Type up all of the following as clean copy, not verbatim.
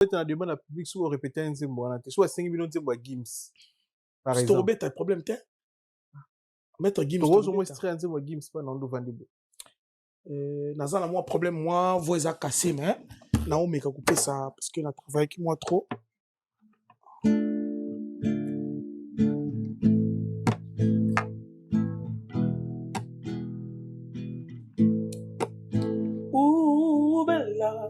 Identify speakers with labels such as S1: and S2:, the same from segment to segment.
S1: Tu as demandé à la public soit répéter un zémo, soit 5 millions de Gims.
S2: Par exemple. Tu as problème, t'es? Maître Gims.
S1: Tu as moins stress un zémo Gims, pas non, Vandebo.
S2: Nazana, moi, problème, moi, vous avez cassé, mais Naomi a coupé ça parce qu'il a travaillé avec moi trop. Ouh, bella.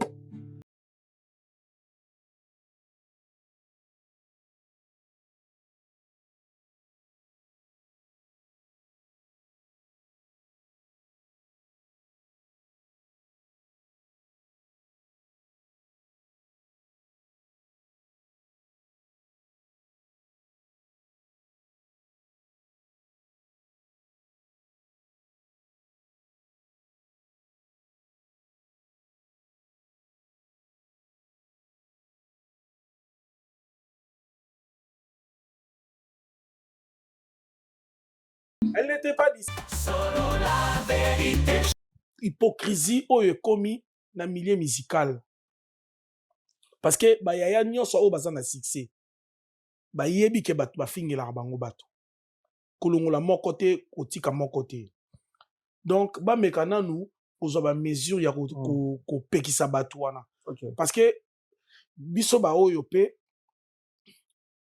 S2: Elle n'était pas d'ici. Hypocrisie oyo commis dans le milieu musical. Parce que bah yaya nyonso o baza na succès. Bah yebi ke batu ba fingela bango batu. Kolongola mon côté, otika mon côté. Donc ba mekana nous ozo ba mesure ya ko pekisa batu wana. Parce que biso ba oyo pe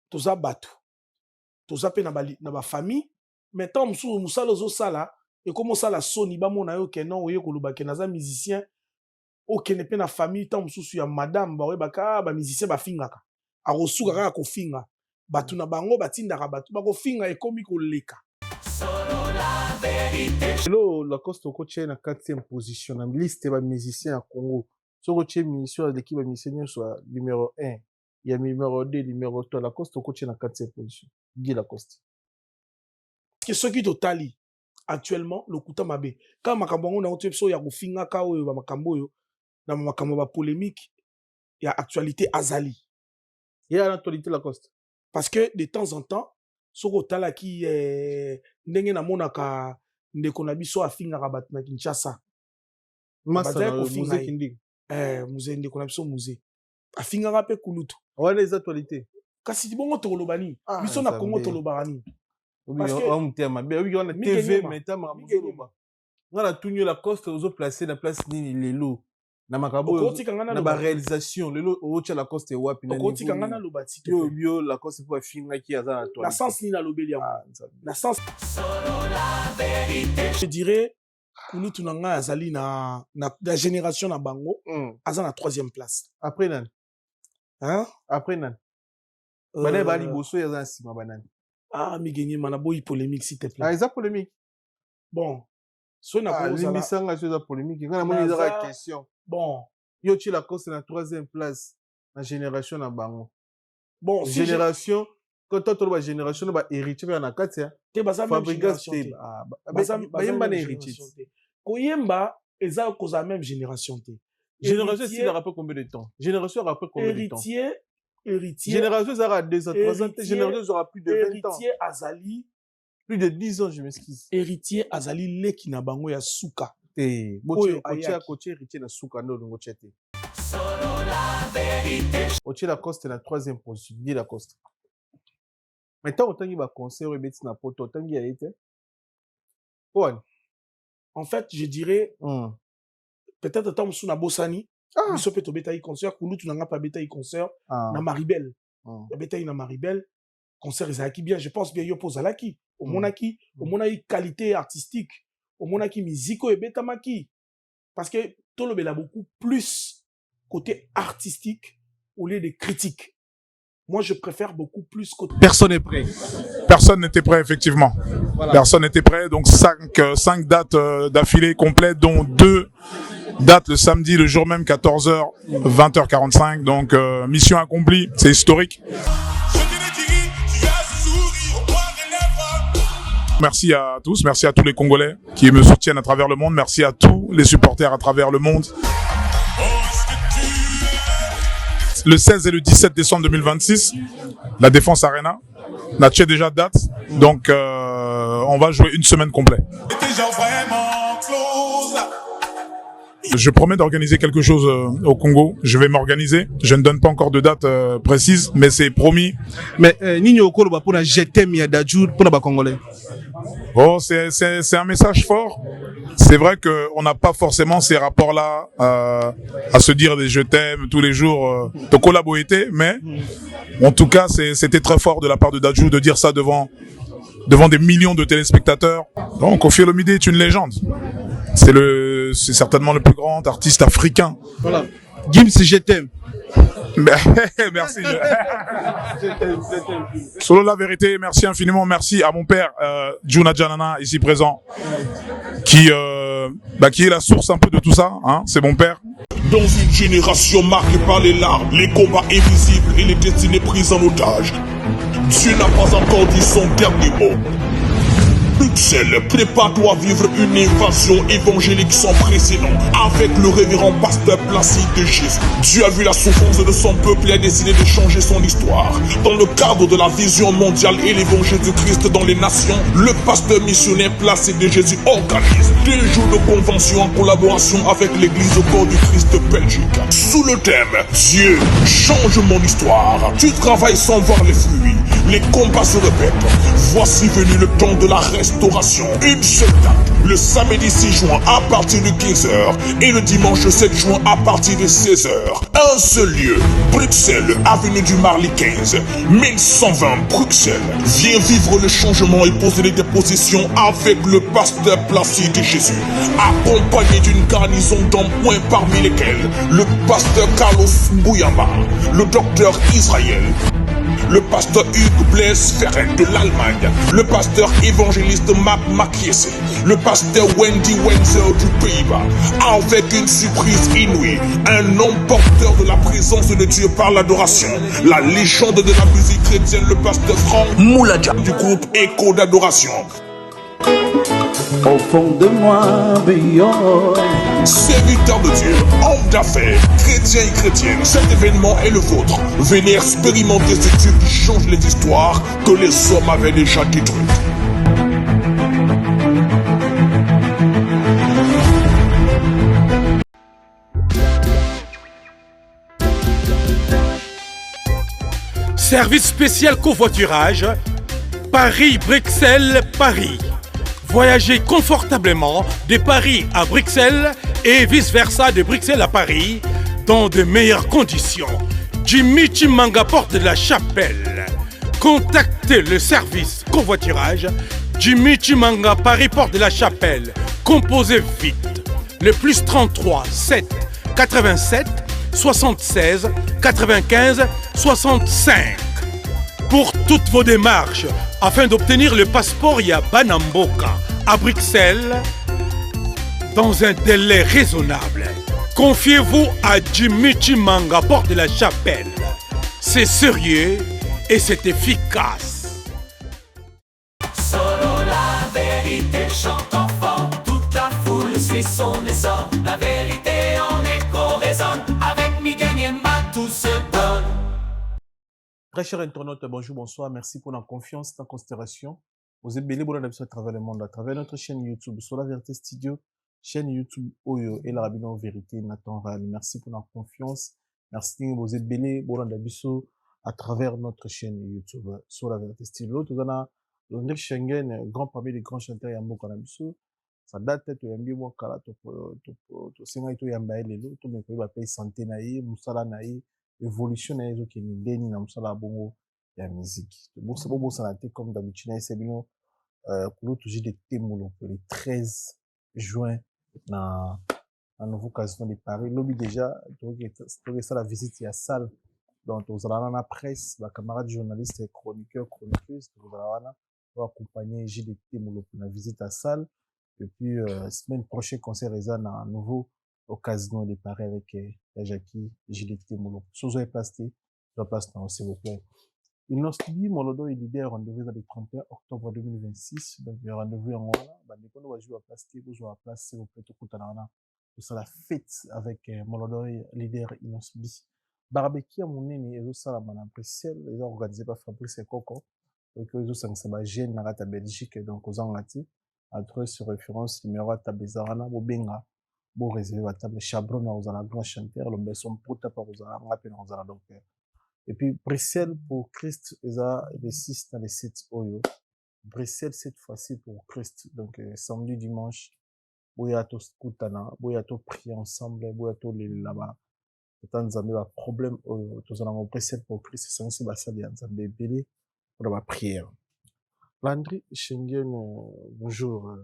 S2: toza batu. Toza pe na ba famille. Mais tant msou musala zo sala et comme sala soni ba mona yo ke non oyo koluba ke naza musicien ok ne pe na famille tant msou ya madame ba baka ba musicien ba fingaka a rosuka kaka ko finga batu na bango batindaka batu ba ko finga e komi ko leka
S1: lo la coste ko tient na 4e position na liste ba musicien à Congo soko tient mission de l'équipe ba musicien soit numéro 1 il y a numéro 2 numéro 3 la coste ko tient na 4e position Guy Lacoste.
S2: Que ce qui totali actuellement le kuta mabe quand makambo na otepso ya kufinga ka oyo ba makambo yo na makambo ba polémique ya actualité azali
S1: il y a l'actualité Lacoste
S2: parce que de temps en temps soko tala ki ndenge na monaka ndeko na biso afinga ka na Kinshasa
S1: masa na musée kindi
S2: musée ndeko na biso musée afinga ka pe kulutu
S1: wala les actualités
S2: kasi bongo tolobani biso na Congo tolobani.
S1: Parce que on a TV maintenant on a tout la coste aux placer la place ni lelo na makabo na ba réalisation lelo au la coste wapi na
S2: koti kangana lo bati
S1: bio la coste pour finir qui a za
S2: la sens ni na lobeli na sens je dirais kulu tunanga azali na la génération na bango aza na 3e place
S1: après nan
S2: hein
S1: après nan bana bali boso ya za sima banane.
S2: Ah, mi gagné manaboy polémique s'il te plaît.
S1: Ah, ça polémique.
S2: Bon, soit na
S1: l'émission a polémique. Quand on a la question.
S2: Bon,
S1: yo tu la course na 3e place na génération na bango.
S2: Bon,
S1: génération quand tu as génération ba héritier na katia.
S2: Te baza même génération.
S1: Ba yemba na héritier.
S2: Ko yemba eza koza même génération te.
S1: Génération c'est le rapport combien de temps? Génération rapport combien de temps?
S2: Héritier.
S1: Génération ça aura 2 ans, 3 ans. Génération ça aura plus de 20 ans.
S2: Héritier Azali.
S1: Plus de 10 ans, je m'excuse.
S2: Héritier Azali leki na bango ya suka.
S1: Coach héritier na suka no ngo chete. Oche la coste na 3e position, Guy Lacoste. Maintenant autant ba concert ebeti na poto, autant y a été.
S2: En fait, je dirais peut-être tant sous na Bosani. Biso pe to beta yi concert kulu tunanga pa beta yi concert na Maribel. Ya beta yi na Maribel concert ezalaki bien, je pense bien yo pozalaki au monaki au monaki qualité artistique au monaki musico et beta maki parce que to le bela beaucoup plus côté artistique au lieu de critique. Moi je préfère beaucoup plus côté
S3: personne n'est prêt. Personne n'était prêt effectivement. Voilà. Personne n'était prêt donc 5 dates d'affilée complètes dont 2 date le samedi, le jour même, 14h, 20h45. Donc, mission accomplie, c'est historique. Merci à tous, merci à tous les Congolais qui me soutiennent à travers le monde. Merci à tous les supporters à travers le monde. Le 16 et le 17 décembre 2026, la Défense Arena. On a déjà date, donc on va jouer une semaine complète. Je promets d'organiser quelque chose au Congo. Je vais m'organiser. Je ne donne pas encore de date précise, mais c'est promis.
S4: Mais Nini Okolo pour la GTM Yadajou pour les Congolais.
S3: Oh, c'est un message fort. C'est vrai qu'on n'a pas forcément ces rapports-là à se dire des je t'aime tous les jours, de collaborer, mais en tout cas, c'était très fort de la part de Dadju de dire ça devant des millions de téléspectateurs. Donc, Koffi Olomide est une légende. C'est certainement le plus grand artiste africain.
S4: Voilà. Gims, je t'aime.
S3: Merci. Solo la vérité, merci infiniment. Merci à mon père, Juna Janana, ici présent, qui est la source un peu de tout ça. Hein, c'est mon père.
S5: Dans une génération marquée par les larmes, les combats invisibles et les destinées prises en otage, Dieu n'a pas encore dit son dernier mot. Bruxelles, prépare-toi à vivre une invasion évangélique sans précédent avec le révérend pasteur Placide de Jésus. Dieu a vu la souffrance de son peuple et a décidé de changer son histoire. Dans le cadre de la vision mondiale et l'évangile du Christ dans les nations, le pasteur missionnaire Placide de Jésus organise 2 jours de convention en collaboration avec l'église au corps du Christ de Belgique. Sous le thème « Dieu, change mon histoire », tu travailles sans voir les fruits. Les combats se répètent. Voici venu le temps de la restauration. Une seule date, le samedi 6 juin à partir de 15h et le dimanche 7 juin à partir de 16h. Un seul lieu, Bruxelles, avenue du Marly 15, 1120 Bruxelles. Viens vivre le changement et poser les dépositions avec le pasteur Placide de Jésus, accompagné d'une garnison d'hommes points parmi lesquels le pasteur Carlos Mbouyama, le docteur Israël, le pasteur Hugues Blaise Ferret de l'Allemagne, le pasteur évangéliste Marc Makiese, le pasteur Wendy Wenzel du Pays-Bas, avec une surprise inouïe, un homme porteur de la présence de Dieu par l'adoration, la légende de la musique chrétienne, le pasteur Franck Mouladia du groupe Écho d'adoration.
S6: Au fond de moi, Béon.
S5: Serviteur de Dieu, homme d'affaires, chrétien et chrétienne, cet événement est le vôtre. Venez expérimenter ce Dieu qui change les histoires que les hommes avaient déjà détruites.
S7: Service spécial covoiturage, Paris-Bruxelles-Paris. Voyagez confortablement de Paris à Bruxelles et vice-versa de Bruxelles à Paris dans de meilleures conditions. Jimmy Chimanga, porte de la Chapelle. Contactez le service covoiturage Jimmy Chimanga, Paris, porte de la Chapelle. Composez vite. Le plus 33 7 87 76 95 65. Pour toutes vos démarches, afin d'obtenir le passeport Yabanamboka à Bruxelles, dans un délai raisonnable, confiez-vous à Jimmy Chimanga, porte de la Chapelle. C'est sérieux et c'est efficace.
S8: Solo la vérité chante enfant, toute la foule suit son essor. La vérité en écho résonne, avec Miguel Niemba tout se donne.
S1: Très chers internautes, bonjour, bonsoir. Merci pour la confiance, la considération. Vous êtes bénis pour la à travers le monde, à travers notre chaîne YouTube, sur la Vérité Studio, chaîne YouTube Oyo et la Rabino Vérité Nathan Ral. Merci pour la confiance. Merci, vous êtes bénis pour la à travers notre chaîne YouTube, sur la Vérité Studio. Tout en a, Landry Schengen, grand parmi les grands chanteurs Yambo Kanabiso. Ça date de Yambi Wakala, to Senga to Yamba Lelo, to me koyeba pe santé naïe, musala naïe. Évolution na yezo ki ndeni na musala bongo ya musique. Bon c'est bon ça comme d'habitude na sebino pour toujours des témoins pour le 13 juin na nouveau casino de Paris. Lobby déjà donc ça la visite à salle donc aux allons la presse, la camarade journaliste et chroniqueur chroniqueuse aux allons pour accompagner JDT pour la visite à salle et puis semaine prochaine concert à nouveau au casino de Paris avec Jackie JDT Molo. Sous les plastés, la place dans s'il vous plaît. Il nous dit, Molodo est leader rendez-vous dans le 31 octobre 2026. Donc, il y a rendez-vous en Rwanda. Bah, dès qu'on va jouer à plasté, vous jouez à place, s'il vous plaît, tout coûte à la tout ça la fête avec Molodo leader Inosbi. Barbecue à mon nez, et ça la manne appréciée. Ils ont organisé par Fabrice et Coco. Donc, ils ont ça gêne dans la Belgique, donc aux Angleterre. Entre sur référence numéro à Tabezarana, Bobenga. bon réserver la table Chabron dans un grand chanteur le besson puta par aux rappel dans un donc et puis Bruxelles pour Christ les 6 dans les 7 oyo Bruxelles cette fois-ci pour Christ donc samedi dimanche boya to skutana boya to prier ensemble boya to les là-bas tant nzambe ba problème tous en Bruxelles pour Christ c'est censé basali nzambe belé pour la prière. Landry Schengen bonjour.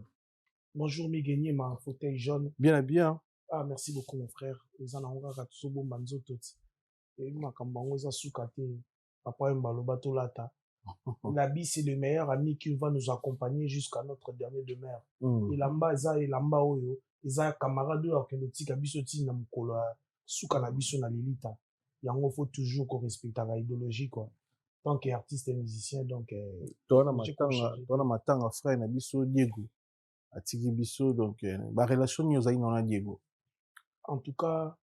S2: Bonjour Migenier, ma fauteuil jaune.
S1: Bien bien.
S2: Ah, merci beaucoup mon frère. Les anangas katsubo manzo tot. Et ma kambango za soukate. Papa mbaloba to lata. Nabi c'est le meilleur ami qui va nous accompagner jusqu'à notre dernier demeure. Et lamba eza et lamba oyo. Eza camarade oyo akendotika biso ti na mukolo souka na biso na lilita. Yango faut toujours qu'on respecte la idéologie quoi. Tant qu'artiste et musicien donc.
S1: Toi na matanga frère na biso Diego. Atiki biso donc ba relation ni ozali na Diego.
S2: En tout cas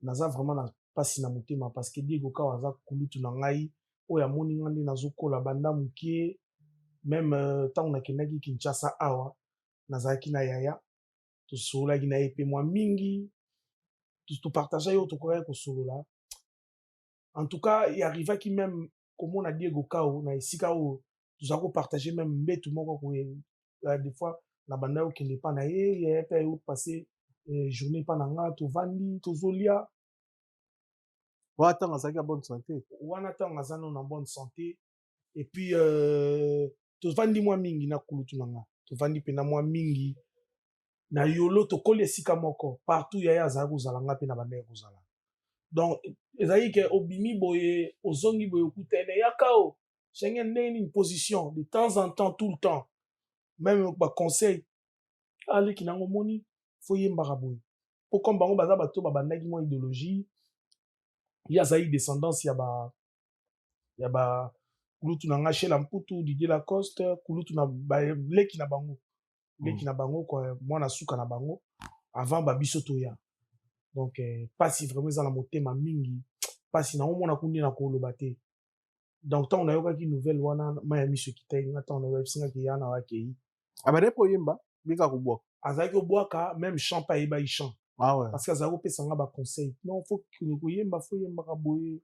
S2: naza vraiment na pasi na motema parce que Diego ka waza kulutu na ngai oyo amoni ngandi nazokola banda mukie même tant na kendaki Kinshasa awa nazalaki na yaya tosolaki na ye pe mwa mingi to partager yo tokoya kosolola. En tout cas il arrivaki même komona Diego Kao na esika o tozako partager même mbetu moko ko des fois na banda yo kende pa na ye pe yo passer journée pa na nga to vandi to zolia
S1: wana tanga zaki bonne santé
S2: wana tanga zano na bonne santé et puis to vandi mwa mingi na kulutu na nga to vandi pe na mwa mingi na yolo to koli esika moko partout yaya azali kozala nga pe na banda ya kozala donc ezali ke obimi boye ozongi boye okutene yakao Schengen ndenge une position de temps en temps tout le temps même ba conseil ali kinango moni faut yembaka boye po comme bango baza bato babandaki mwa idéologie ya zai descendance ya ba kulutu na nga Shela Mputu Didier Lacoste kulutu na leki na bango leki na bango kwa mwana suka na bango avant ba biso toya donc pasi vraiment za na motema mingi pasi na omona kundi na koloba te donc tant on a yoka ki nouvelle wana maya miso kitai nga tant on a singa ki yana wa kei
S1: abade po yemba bika kubwa
S2: azaki obwaka même chant pa yeba chant
S1: ah ouais
S2: parce que azako pesa nga ba conseil non faut que yemba faut yemba ka boye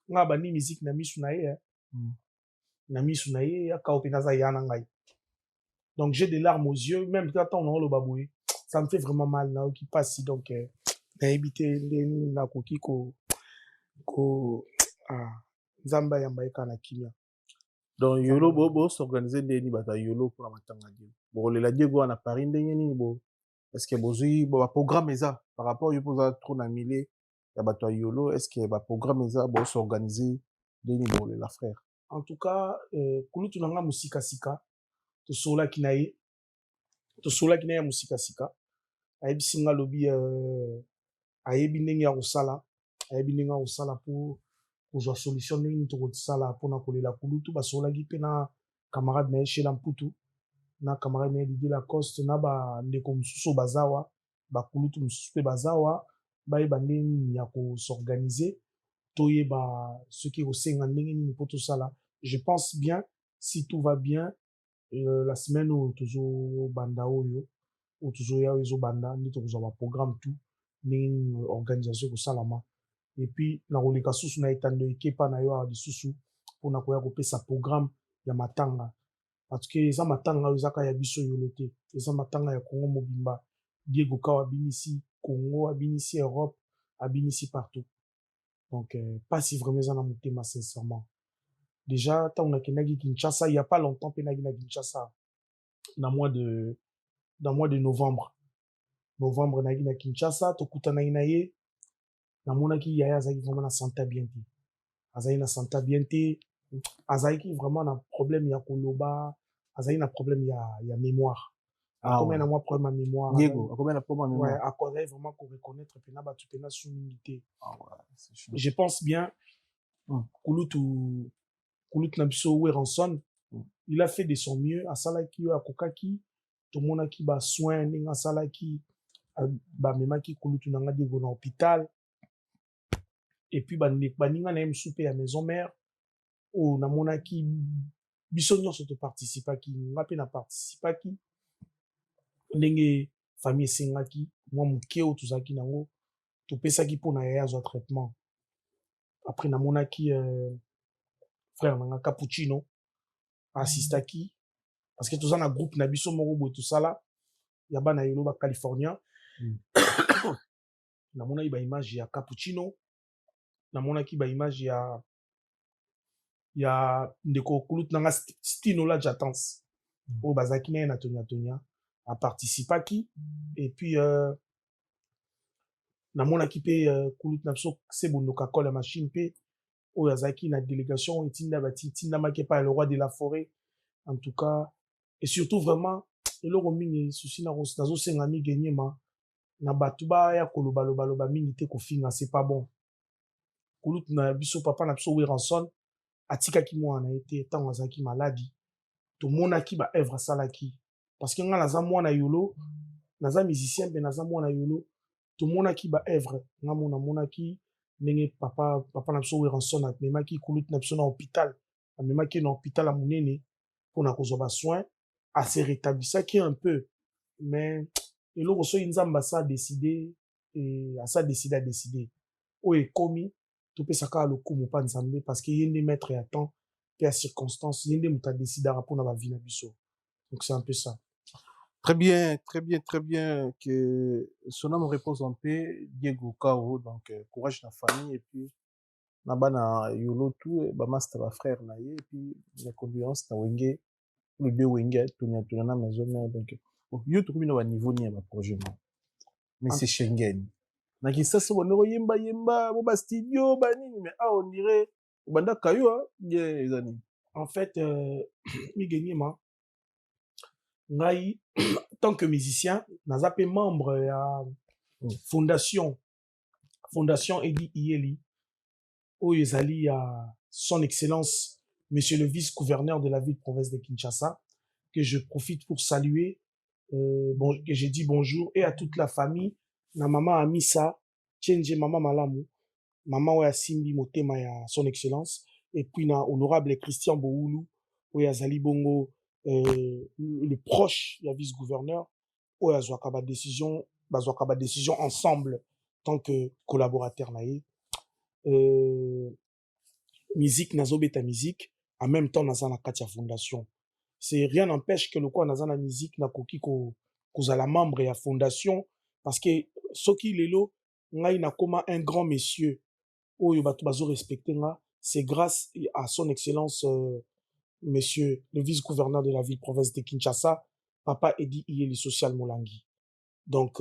S2: nga ba ni musique na misu na ye na misu na ye aka opena za yana ngai donc j'ai des larmes aux yeux même quand on a le baboye ça me fait vraiment mal là qui passe donc na ebité ndeni na koki ko nzamba yamba ekana kimia
S1: donc yolo bo s'organiser ndeni bata yolo pour la matanga Diego bon le la Diego na Paris ndenge nini bo est-ce que bozui bo programme eza par rapport yo poza trop na milé ya bato yolo est-ce que ba programme eza bo s'organiser ndeni bo le la frère
S2: en tout cas kulutu nanga musika sika to sola kinaye ya musika sika ayebi singa lobi ayebi ndenge ya kosala ayebi ndenge ya kosala pour kozwa solution ndenge to kosala mpona kolela kulutu basolaki mpe na camarade na ye Shela Mputu na camarade na ye Didier Lacoste na bandeko mosusu bazawa bakulutu mosusu mpe bazawa bayeba ndenge nini ya kosorganize toyeba soki kosenga ndenge nini mpo tosala je pense bien si tout va bien la semaine oyo tozobanda oyo tozoya oyo ezobanda nde tokozwa baprogramme tout ndenge nini organisation ekosalama et puis na koleka susu na etando ekepa na yo awa lisusu mpona koya kopesa programme ya matanga parce que eza matanga oyo ezaka ya biso yolo te eza matanga ya Congo mobimba Diego Kao abinisi Congo abinisi Europe abinisi partout donc pas si vraiment eza na motema sincèrement déjà tant on a kenaki Kinshasa il y a pas longtemps pe na Kinshasa dans mois de novembre na Kinshasa tokutana na ye namonaki yaya azaki vraiment na santé bien te azali na santé bien te azalaki vraiment na problème ya koloba azali na problème ya mémoire akomai na mwa problème ya mémoire
S1: Diego akomai na problème ya mémoire
S2: ouais akozali vraiment ko reconnaître pena batu pena soumingi te je pense bien kulutu na biso Weranson il a fait de son mieux asalaki yo akokaki tomonaki ba soin ndenge asalaki bamemaki kulutu na nga Diego na hôpital et puis baninga na ye mosusu mpe ya maison mère oyo namonaki biso nyonso toparticipaki nga mpe na participaki ndenge famille esengaki moi moke oyo tozalaki nango topesaki mpona yaya azwa traitement après namonaki frère nanga Cappuccino assistaki parce que toza na groupe na biso moko boye tosala ya bana yelo ba californien namonaki ba image ya Cappuccino namonaki ba image ya ndeko kulut nanga Stino la Jatans oyo bazalaki naye na tonia aparticipaki et puis namonaki mpe kulut na biso se bondoka kole ya machine mpe oyo azalaki na délégation oyo etindamaki epai ya le roi de la forêt en tout cas et surtout vraiment eloko mingi susi nazosenga mingi enyema na bato baya kolobaloba mingi te kofinga c'est pas bon kulut na biso papa na biso Weranson atikaki mwana na ye te ntango azalaki maladi tomonaki baœuvre asalaki parce que nga naza mwana yolo naza musicien mpe naza mwana yolo tomonaki baœuvre nga namonaki ndenge papa na biso Weranson amemaki kulut na biso na hôpital amemaki na hôpital ya monene mpona kozwa basoin ase rétablisaki un peu mais eloko soki nzambe asa décide oyo ekomi topesaka lokumu mpa nzambe parce que ye nde maître ya temps mpe ya circonstance ye nde moto adécidaka mpona bavi na biso donc c'est un peu ça.
S1: Très bien, très bien, très bien. Que son âme repose en paix, Diego Kao. Donc, courage na famille. Et puis, na yolo tout, master, ba frère na ye. Et puis, la confiance na wenge, le deux wenge, tourner na maison. Donc, yo tout comme na niveau ni ma projet. Mais c'est Schengen. Na qui ça, c'est bon, yemba, bo ba studio, ba nini, mais ah, on dirait, banda kayo, hein, bien, les amis.
S2: En fait, mi gagné ma. Ngai, tant que musicien, naza pe membre ya fondation Edi Iyeli, oyo ezali ya son excellence, monsieur le vice-gouverneur de la ville-province de Kinshasa, que je profite pour saluer, que j'ai dit bonjour, et à toute la famille, na maman Amissa, Tchenje maman Malamu, maman oya Simbi Motema ya son excellence, et puis na honorable Christian Boulu, oyo azali bongo, le proche ya vice-gouverneur oyo azwaka ba décision ensemble tant que collaborateur na ye musique nazobeta musique en même temps naza na kati ya fondation c'est rien n'empêche que lokola naza na musique nakoki kozala membre ya fondation parce que soki lelo ngai nakoma un grand monsieur oyo bato bazo respecter nga c'est grâce à son excellence monsieur le vice-gouverneur de la ville-province de Kinshasa, Papa Edi Iyeli Social Molangi. Donc,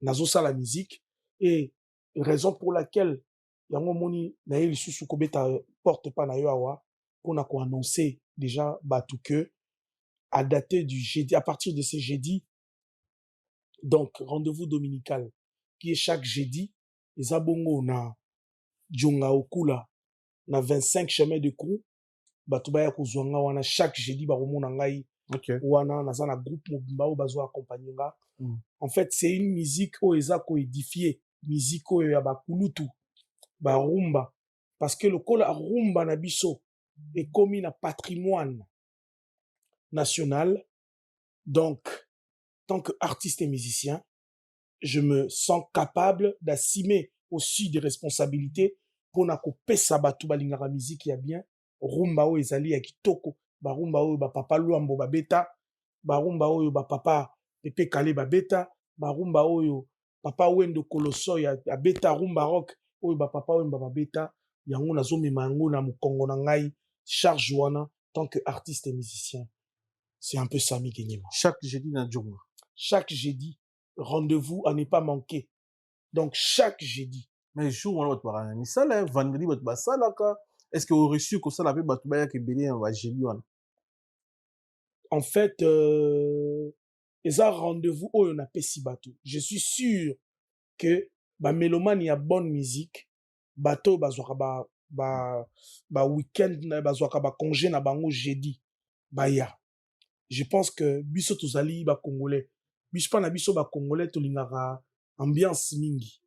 S2: nazosa la musique et raison pour laquelle yango moni na ye lisusu kobeta porte pa na yo awa pour na ko annoncer déjà batu que à dater du jeudi, à partir de ce jeudi, donc rendez-vous dominical qui est chaque jeudi, eza bongo na Djonga Okula na 25 chemin de Crou. Bato baya kozwanga wana chaque jeudi baromona ngai wana naza na groupe mobimba oyo bazo accompagner nga en fait c'est une musique oyo eza ko édifier musique oyo ya bakulutu barumba parce que lokola rumba na biso ekomi na patrimoine national donc tant que artiste et musicien je me sens capable d'assumer aussi des responsabilités pour na kopesa bato balingaka musique ya bien rumba oyo ezali ya kitoko barumba oyo bapapa Luambo babeta barumba oyo bapapa Pepe Kale babeta barumba oyo papa Wendo Koloso ya beta rumba rock oyo bapapa oyo babeta yango nazomema yango na mokongo na ngai charge wana tant que artiste et musicien c'est un peu ça Mikenyema.
S1: Chaque jeudi na Djonga.
S2: Chaque jeudi rendez-vous à ne pas manquer donc chaque jeudi
S1: mais jour wana bato bakana misala vendredi bato basalaka. Est-ce que vous avez reçu que ça l'avait battu qui béni en Gélion?
S2: En fait, ils ont rendez-vous où on a pesi bateau. Je suis sûr que ba mélomane y a bonne musique, bateau bazwaka ba week-end bazwaka ba congé na bango jeudi. Ya. Je pense que biso tozali ba congolais. Biso pa na biso ba congolais to lingaka ambiance mingi.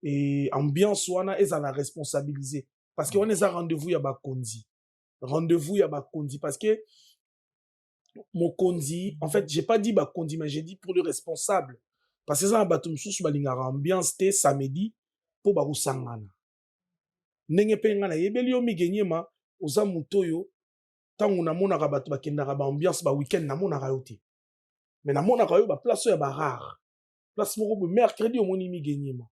S2: Et ambiance wana ezala responsabiliser. Parce qu'on est à rendez-vous ya bakonzi. Rendez-vous ya bakonzi. Parce que mon kondi, en fait, j'ai pas dit bakonzi, mais j'ai dit pour le responsable parce que ça na bato mosusu balingaka ambiance te samedi mpo bakosangana ndenge mpe nga nayebeli yo Migenyema oza moto oyo ntango namonaka bato bakendaka baambiance baweekend namonaka yo te me namonaka yo baplace oyo ya barare place moko boye mercredi omoni Migenyema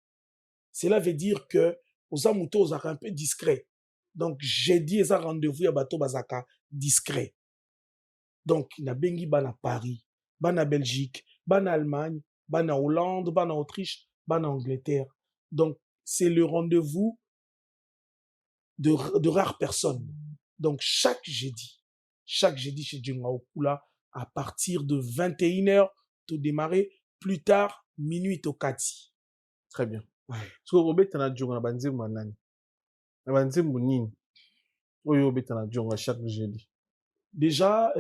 S2: cela veut dire que oza moto ozalaka un peu discret donc jeudi eza rendez-vous ya bato bazalaka discret donc nabengi bana Paris bana Belgique bana Allemagne bana Hollande bana Autriche bana Angleterre donc c'est le rendez-vous de rares personnes donc chaque jeudi chez Djenga Okula à partir de 21h tout démarrer plus tard minuit au Kati.
S1: Très bien. Parce que Robert na Djonga na banzembo nani na banzembo nini oyo Robert na Djonga chaque jeudi
S2: déjà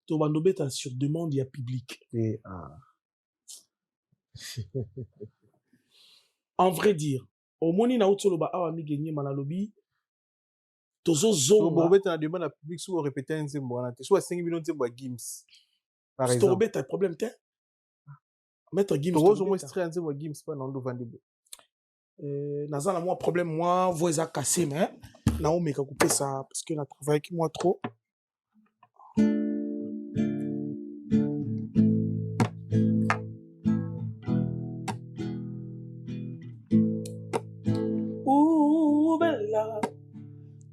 S2: to bandobeta sur demande ya public
S1: et
S2: en vrai dire omoni na utoloba awa Migenyema na lobi tozo
S1: so
S2: zonga
S1: Robert na demande na public so répéter nzembo wana te so 5000 nzembo ya Gims par
S2: to
S1: exemple
S2: Robert a problème te Maître Gims
S1: to zo mo extrait nzembo ya Gims pas na ndo vandibo
S2: naza na moi problème moi voix eza cassé mais na omeka kopesa parce que na travaille avec moi trop Ouh bella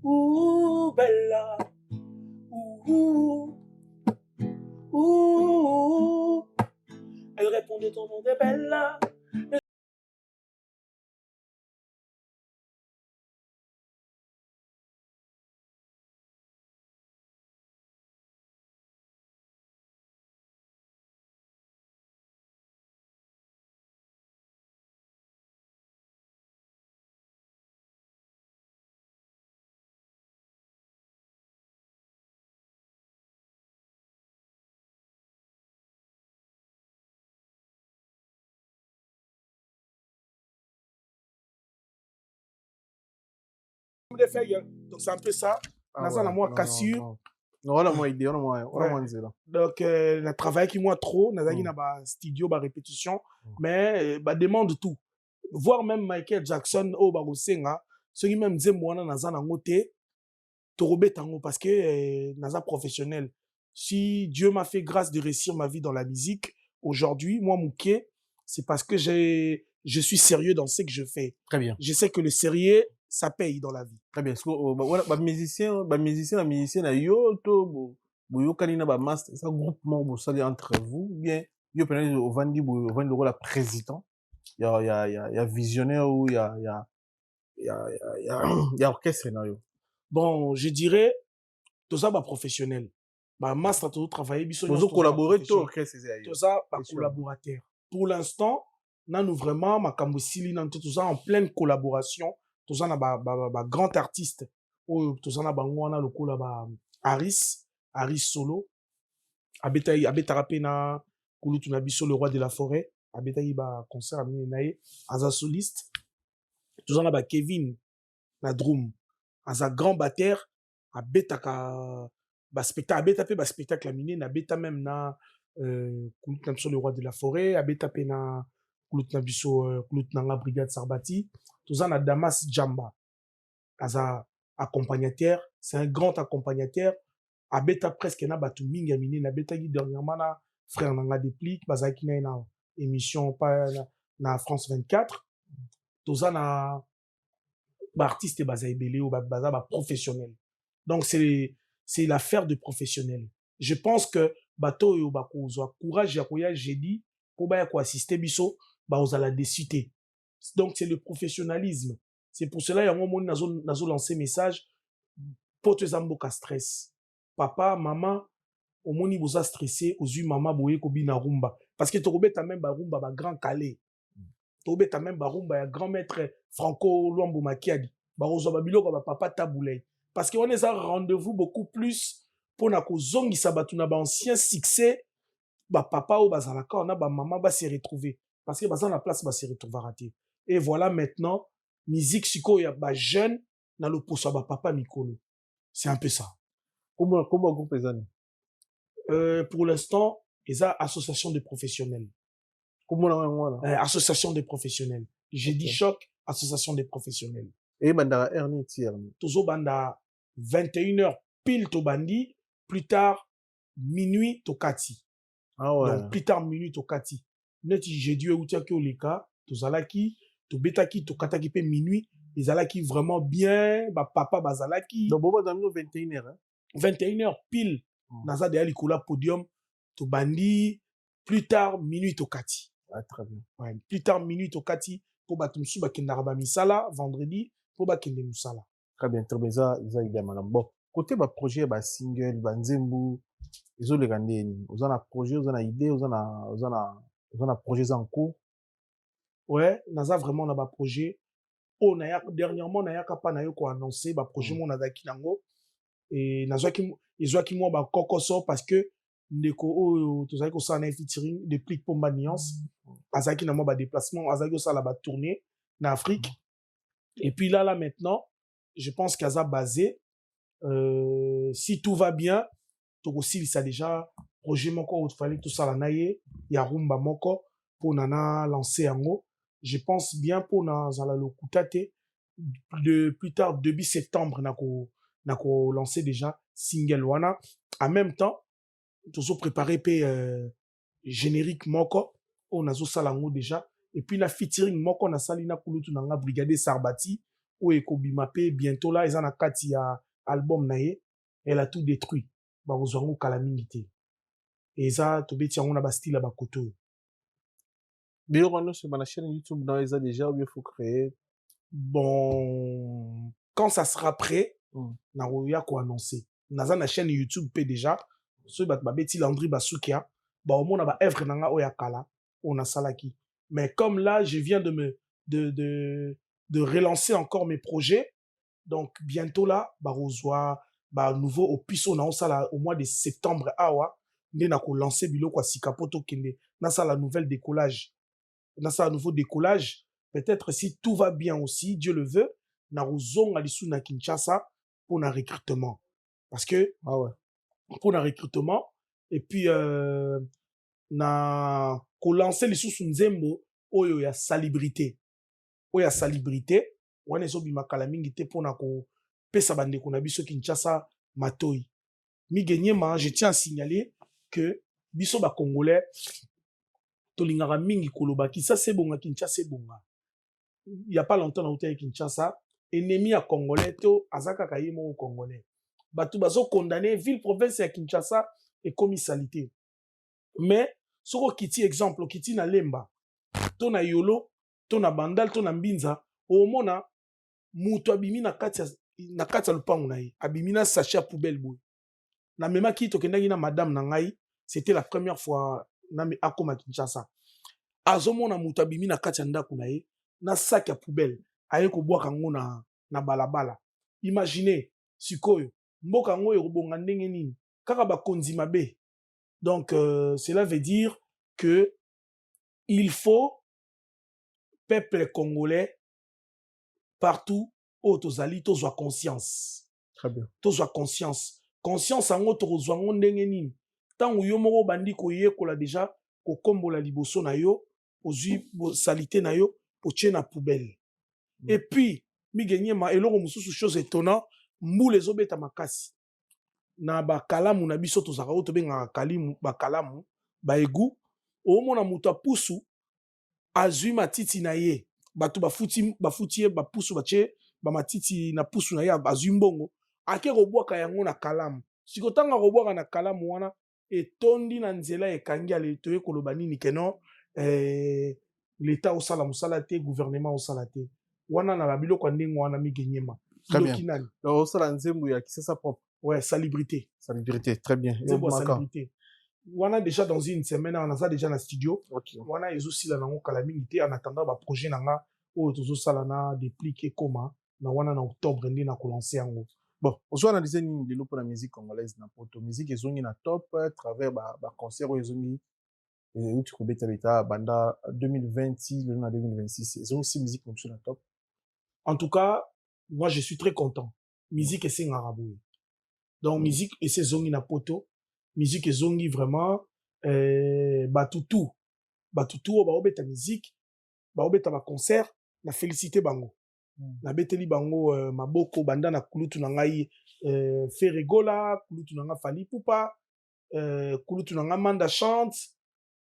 S2: ouh bella ouh ouh elle répondait ton nom de bella. Donc c'est un peu ça. Naza na moi cassure.
S1: Non, on a moins idée, on a moins nzela.
S2: Donc la travail qui moi trop, nazaki na ba studio ba répétition, mais ba demande tout. Voir même Michael Jackson au ba gosenga, ce qui même nzembo wana naza na ngote to robetango parce que naza professionnel. Si Dieu m'a fait grâce de réussir ma vie dans la musique aujourd'hui, moi Mouké, c'est parce que je suis sérieux dans ce que je fais.
S1: Très bien.
S2: Je sais que le sérieux ça paye dans la vie.
S1: Très bien. Voilà, musicien na yo to boyo kanina ba master, ça groupement bo sali entre vous bien yo peut-être au vandi le rôle président. Il y a visionnaire ou il y a orchestre na yo.
S2: Bon, je dirais tout ça ba professionnel. Ba master tout travailler biso
S1: nous collaborer tout orchestre
S2: tout ça ba collaborateur. Pour l'instant, nous vraiment makambo sili nan tout ça en pleine collaboration. Tout ça na ba grand artiste ou tout ça na bango wana lokola ba Aris solo abeta rapé na kulutu na biso le roi de la forêt abeta ba concert amine nae aza soliste tout ça na ba Kevin na drum aza grand batteur abeta ka ba spectacle amine na beta même na kulutu na biso le roi de la forêt abeta pe na kulutu na biso kulutu na brigade Sarbati. Tout ça, na Damas Djamba, as accompagnateur, c'est un grand accompagnateur. Abeta presque na batu mingi amine na beta dernièrement na frère nanga déplique bazaki na émission pas na France 24. Tout ça na artiste bazaibele ou baza ba professionnel. Donc c'est l'affaire de professionnel. Je pense que bato yo bakozwa courage ya koya jeudi pour ba ko assister biso ba ozala décité. Donc, c'est le professionnalisme. C'est pour cela que nous avons lancé un message pour te zamboka stress. Papa, maman, au moni vous a stressé, aux yeux maman boye kobi na rumba. Parce que tu as même ba rumba ba grand calé. Tu as même ba rumba ya grand maître Franco Luambo Makiadi. Ba ozo ba biloko ba papa taboulay. Parce que on est un rendez-vous beaucoup plus pour na ko zongi sabatu na ba ancien succès. Ba papa ou ba zalaka on a ba maman ba se retrouver. Parce que ba dans la place ba se retrouver raté. Et voilà maintenant, musique siko ya ba jeune na le poso ba papa mikolo. C'est un peu ça.
S1: Comment groupe ezani?
S2: Pour l'instant, ils ont association de professionnels.
S1: Comment on a
S2: Association des professionnels. J'ai dit choc, association des professionnels.
S1: Et bandara Ernie Tierni.
S2: Tozo banda 21h pile to bandi, plus tard minuit to kati.
S1: Ah ouais.
S2: Donc plus tard minuit to kati. Net j'ai dû outia ki oleka, to zalaki, to betaki to kataki pe minuit, les zalaki vraiment bien, ba papa bazalaki.
S1: Donc boba dans 21h hein.
S2: 21h pile. Naza de alikula podium to bandi, plus tard minuit to kati.
S1: Ah très bien.
S2: Ouais, plus tard minuit to kati pour batumsu bakenda ba misala vendredi pour bakende musala.
S1: Très bien, ça idée madame. Bon, côté ba projet ba single, ba nzembu, ils ont les gandés. Vous en a projet, vous en a idée, vous en a projet en cours.
S2: Ouais, naza vraiment na ba projet. Oh na ya dernièrement na ya kapa na yo ko annoncer ba projet mon nazaki nango et nazaki moi ba kokoso parce que ndeko o tozaki ko sa na featuring depuis Pomba Nuance azaki na moi ba déplacement azaki ça la ba tournée na Afrique et puis là maintenant je pense qu'Aza basé si tout va bien to aussi ça déjà projet moko il fallait tout ça la naie ya rumba moko pour nana lancer yango je pense bien pour na zala lokutate de plus tard début septembre nako lancer déjà single wana en même temps toujours préparé pe générique moko on a zo salango déjà et puis la featuring moko na salina kulutu nanga brigadier Sarbati ou ekobima pe bientôt là ils en a kati ya album naie elle a tout détruit ba ozwango calamité et ça to beti yango na ba style ba koto
S1: Biorano sur ma chaîne YouTube dans les a déjà ou il faut créer.
S2: Bon quand ça sera prêt na roya ko annoncer naza na chaîne YouTube pe déjà so bat ba beti Landry Basukia ba au mona ba œuvre nanga oya kala on a salaki mais comme là je viens de relancer encore mes projets donc bientôt là ba rozwa ba nouveau au piso na osala au mois de septembre awa nde na ko lancer biloko sikapoto kende na ça la nouvelle décollage na ça nouveau décollage peut-être si tout va bien aussi Dieu le veut na rozonga lisu na Kinshasa pour na recrutement parce que
S1: ah ouais
S2: pour na recrutement et puis na ko lancer lisu nzembo oyo ya salubrité wana ezo bimakala mingi te pour na ko pesa bande ko na biso Kinshasa matoi migenyema je tiens à signaler que biso ba congolais tolingaka mingi kolobaki ça c'est bonga Kinshasa c'est bonga il y a pas longtemps na hôtel Kinshasa ennemi ya congolais to azaka kayimo congolais batu bazo condamner ville province ya Kinshasa et comme salité mais soko kiti exemple kiti na Lemba to na Yolo to na Bandal to na Mbinza o mona muto abimi na kati ya lupango na ye abimi na sachet à poubelle boy na mema ki to kendaki na madame na ngai c'était la première fois na me akoma Kinshasa azomona muto abimi na kati ya ndako na ye na sac à poubelle aye ko bwaka ngo na balabala imaginez sikoyo mboka ngo ekobonga ndenge nini kaka bakonzi mabe donc cela veut dire que il faut peuple congolais partout où tozali tozwa conscience
S1: très bien
S2: tozwa conscience yango tozwa ngo ndenge nini tango yo moko bandi koyekola déjà kokombola liboso na yo ozwi salité na yo potie na poubelle et puis migenyema eloko mususu chose étonnant mbula ezobeta makasi na bakalamu na biso tozaka oyo tobengaka kalimu bakalamu baegu omona moto apusu azwi matiti na ye bato bafuti ye bapusu batie bamatiti na pusu na ye azwi mbongo ake kobwaka yango na kalamu sikotanga kobwaka na kalamu wana etondi na nzela ekangi ale toye koloba nini keno l'état osala mosala te gouvernement osala te wana na babiloko ndenge wana migenyema
S1: kinani osala nzembo ya kisasa propre
S2: ouais salubrité
S1: très bien
S2: salubrité wana déjà dans une semaine on a ça déjà na studio wana ezosila nango kala mingi te en attendant ba projet nanga oyo tozosala na dépliquer koma na wana na octobre ndi na kolancer yango
S1: bon ozwa na design nini lelo pour la musique congolaise na poto musique ezongi na top travers ba concert oyo ezongi uti kobeta beta banda 2026 le na 2026 ezongi si musique comme ça na top
S2: en tout cas moi je suis très content musique et c'est ngaraboui donc musique et c'est zongi na poto musique ezongi vraiment batutu bato tout baobeta musique baobeta ba concert na félicité bango na beteli bango maboko banda na kulutu na ngai Ferregola kulutu na nga Fally Ipupa kulutu na nga Manda chante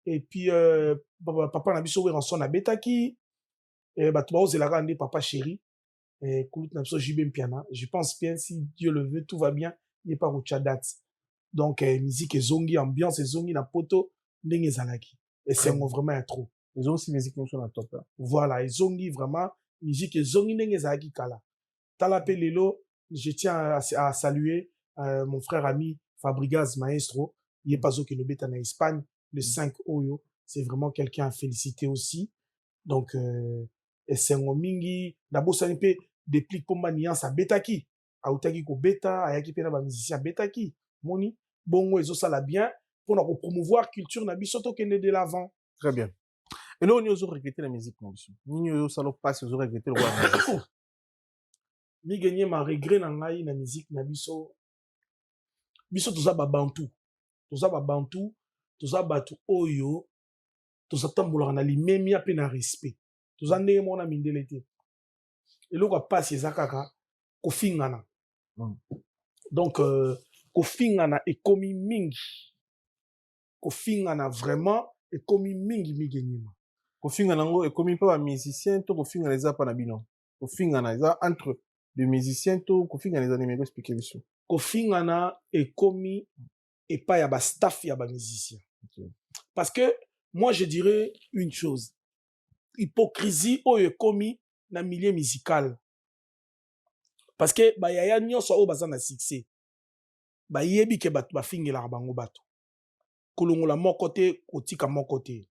S2: et puis papa na biso Weranson abetaki bato baozelaka nde papa chéri kulutu na biso JB Mpiana je pense bien si Dieu le veut tout va bien il est pas rocha date donc musique ezongi ambiance ezongi na poto ndenge ezalaki et c'est vraiment ya trop
S1: ils ont aussi musique sur la top
S2: voilà ezongi vraiment musique ezongi ndenge ezalaki kala tala pe lelo je tiens à saluer mon frère ami Fabregas Maestro il est pas zo que beta na Espagne le 5 oyo c'est vraiment quelqu'un à féliciter aussi donc esengo mingi nabosani pe depuis pomba niance abetaki autaki ko beta ayaki pe na ba musicien abetaki moni bongo ezosala bien pour na promouvoir culture na biso to kende de l'avant.
S1: Très bien. Et là on y a regretté la musique na biso ni yo salo passe yo regretter le roi
S2: mi gagner ma regret na ngai na musique na biso biso toza ba bantu toza batu oyo toza tambola na limemi ape na respect toza ndenge mona mindele te eloko passe eza kaka kofingana donc kofingana ekomi mingi kofingana vraiment ekomi mingi migenyema
S1: kofingana ngo ekomi pa ba musicien to kofingana eza pa na bino kofingana eza entre les musiciens to kofingana eza numéro expliquer biso
S2: kofingana ekomi epa ya ba staff ya ba musicien parce que moi je dirais une chose hypocrisie oyo ekomi na milieu musical parce que ba yaya nyonso oyo baza na succès ba yebi ke bato bafingelaka bango bato kolongola moko te kotika moko te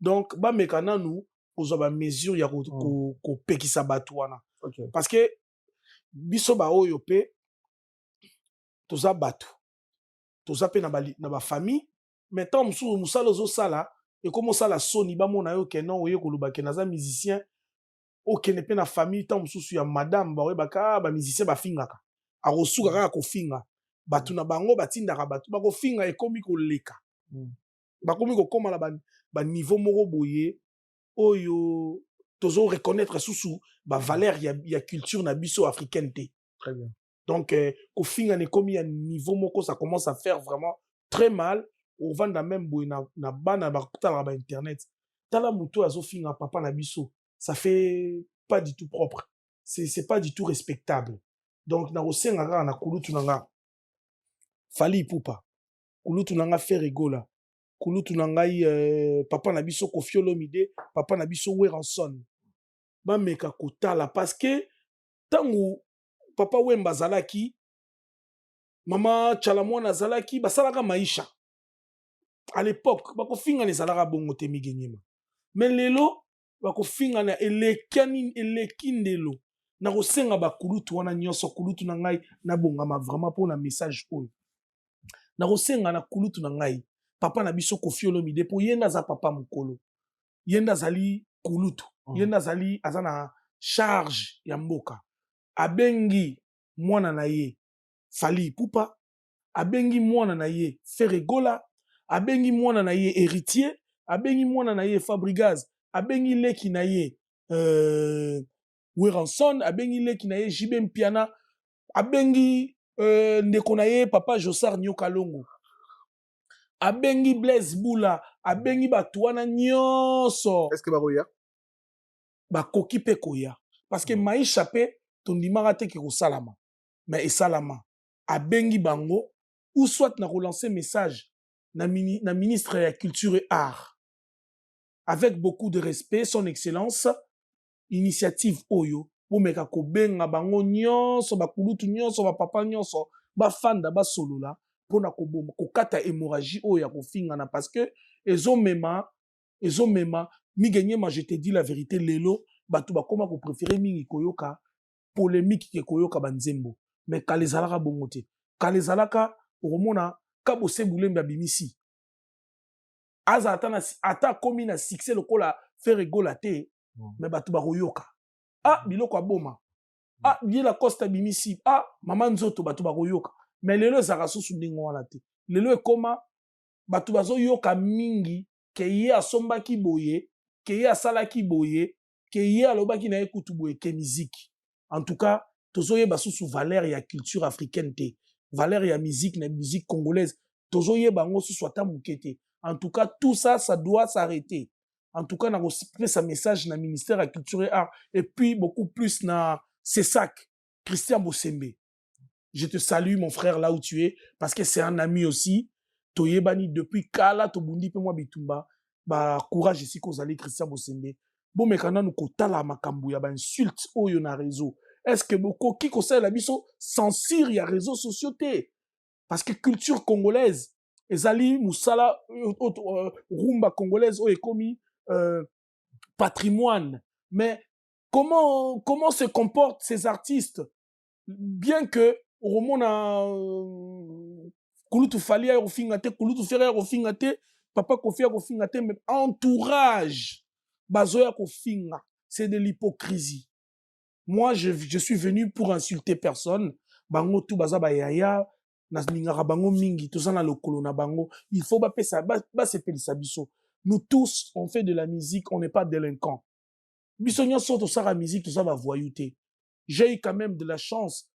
S2: donc bameka nanu kozwa bamesure ya kopekisa bato wana parce que biso baoyo mpe toza bato toza mpe na bafamille mais ntango mosusu mosala ozosala ekomi osala soni bamona yo ke non oye koloba ke naza musicien okende mpe na famille ntango mosusu ya madame baoyebaka bamusicien bafingaka akosuka kaka kofinga bato na bango batindaka bato bakofinga ekomi koleka bakomi kokóma na baniveau moko boye oyo tozo reconnaître susu bavaleur ya culture na biso africaine te.
S1: Très bien.
S2: Donc kofinga nekomi ya niveau moko ça commence à faire vraiment très mal ovanda même boye na bana bakotalaka ba internet tala muto azofinga papa na biso ça fait pas du tout propre c'est pas du tout respectable donc na kosenga kaka na kulutu nanga Fally Ipupa kulutu nanga Ferregola kulutu nangai papa na biso Koffi Olomide papa na biso Weranson bameka kotala parce que tango papa Wemba zalaki mama Chalamwana zalaki basalaka maisha à l'époque bakofinga ne zalaka bongo te migenyema mais lelo bakofinga na elekindelo na kosenga bakulutu wana nyonso kulutu na ngai na bongama vraiment pour na message oyo na kosenga na kulutu na ngai papa na biso Koffi Olomide po yenda za papa mukolo yenda zali kulutu yenda zali azana charge ya mboka abengi mwana na ye Fally Ipupa abengi mwana na ye Ferregola abengi mwana na ye Héritier abengi mwana na ye Fabregas abengi leki na ye Weranson abengi leki na ye JB Mpiana abengi ndeko na ye papa Josar Nyokalongo abengi Blaise Bula abengi bato wana nyonso
S1: est-ce que bakoya
S2: bakoki pe koya parce que maisha pe tondimaka te ke kosalama mais esalama abengi bango ou soit na relancer message na ministre de la culture et art avec beaucoup de respect son excellence initiative oyo bomeka kobenga bango nyonso bakulutu nyonso bapapa nyonso bafanda basolola mpona koboma kokata hémorragie oyo ya kofingana parce que ezomema migenyema je te dis la vérité lelo bato bakoma kopréféré mingi koyoka polémique ke koyoka banzembo mais kala ezalaka bongo te kala ezalaka okomona kabose bulembe abimisi aza ata komi na succès lokola Ferregola te mais bato bakoyoka biloko aboma Bié Lacoste abimisi mama nzoto bato bakoyoka mais lelo ezalaka susu ndenge wana te lelo ekoma bato bazoyoka mingi ke ye asombaki boye, ke ye asalaki boye, ke ye alobaki na ye kutu boye ke musique. En tout cas, tozoyeba susu valeur ya culture africaine te, valeur ya musique na musique congolaise, tozoyeba ngo susu ata muke te. En tout cas, tout ça, ça doit s'arrêter. En tout cas, na sa message na ministère de la Culture et Art, et puis beaucoup plus na CESAC, Christian Bosembe. Je te salue, mon frère, là où tu es, parce que c'est un ami aussi. Toyebani depuis Kala, Tobundi, pe moi Bitumba, bah, courage ici qu'on allait Christian Bosembe. Bon, mais quand nous kotala makambu, ya ba insulte, oh, yon a réseau. Est-ce que beaucoup qui conseille la biso censure ya réseaux sociaux te? Parce que culture congolaise, ezali musala, rumba congolaise, oh, ekomi, patrimoine. Mais comment se comportent ces artistes? Bien que Romona Kulutu Falia Rofingate, Kulutu Ferrer Rofingate, Papa Kofi Rofingate, mais entourage Bazoya Kofinga, c'est de l'hypocrisie. Moi, je suis venu pour insulter personne. Bango tout baza bayaya, na ningara bango mingi, tout ça na lokolo na bango. Il faut ba pesa, ba se pelisa biso. Nous tous, on fait de la musique, on n'est pas délinquants. Bisogna sort tout ça la musique, tout ça va voyouter. J'ai eu quand même de la chance.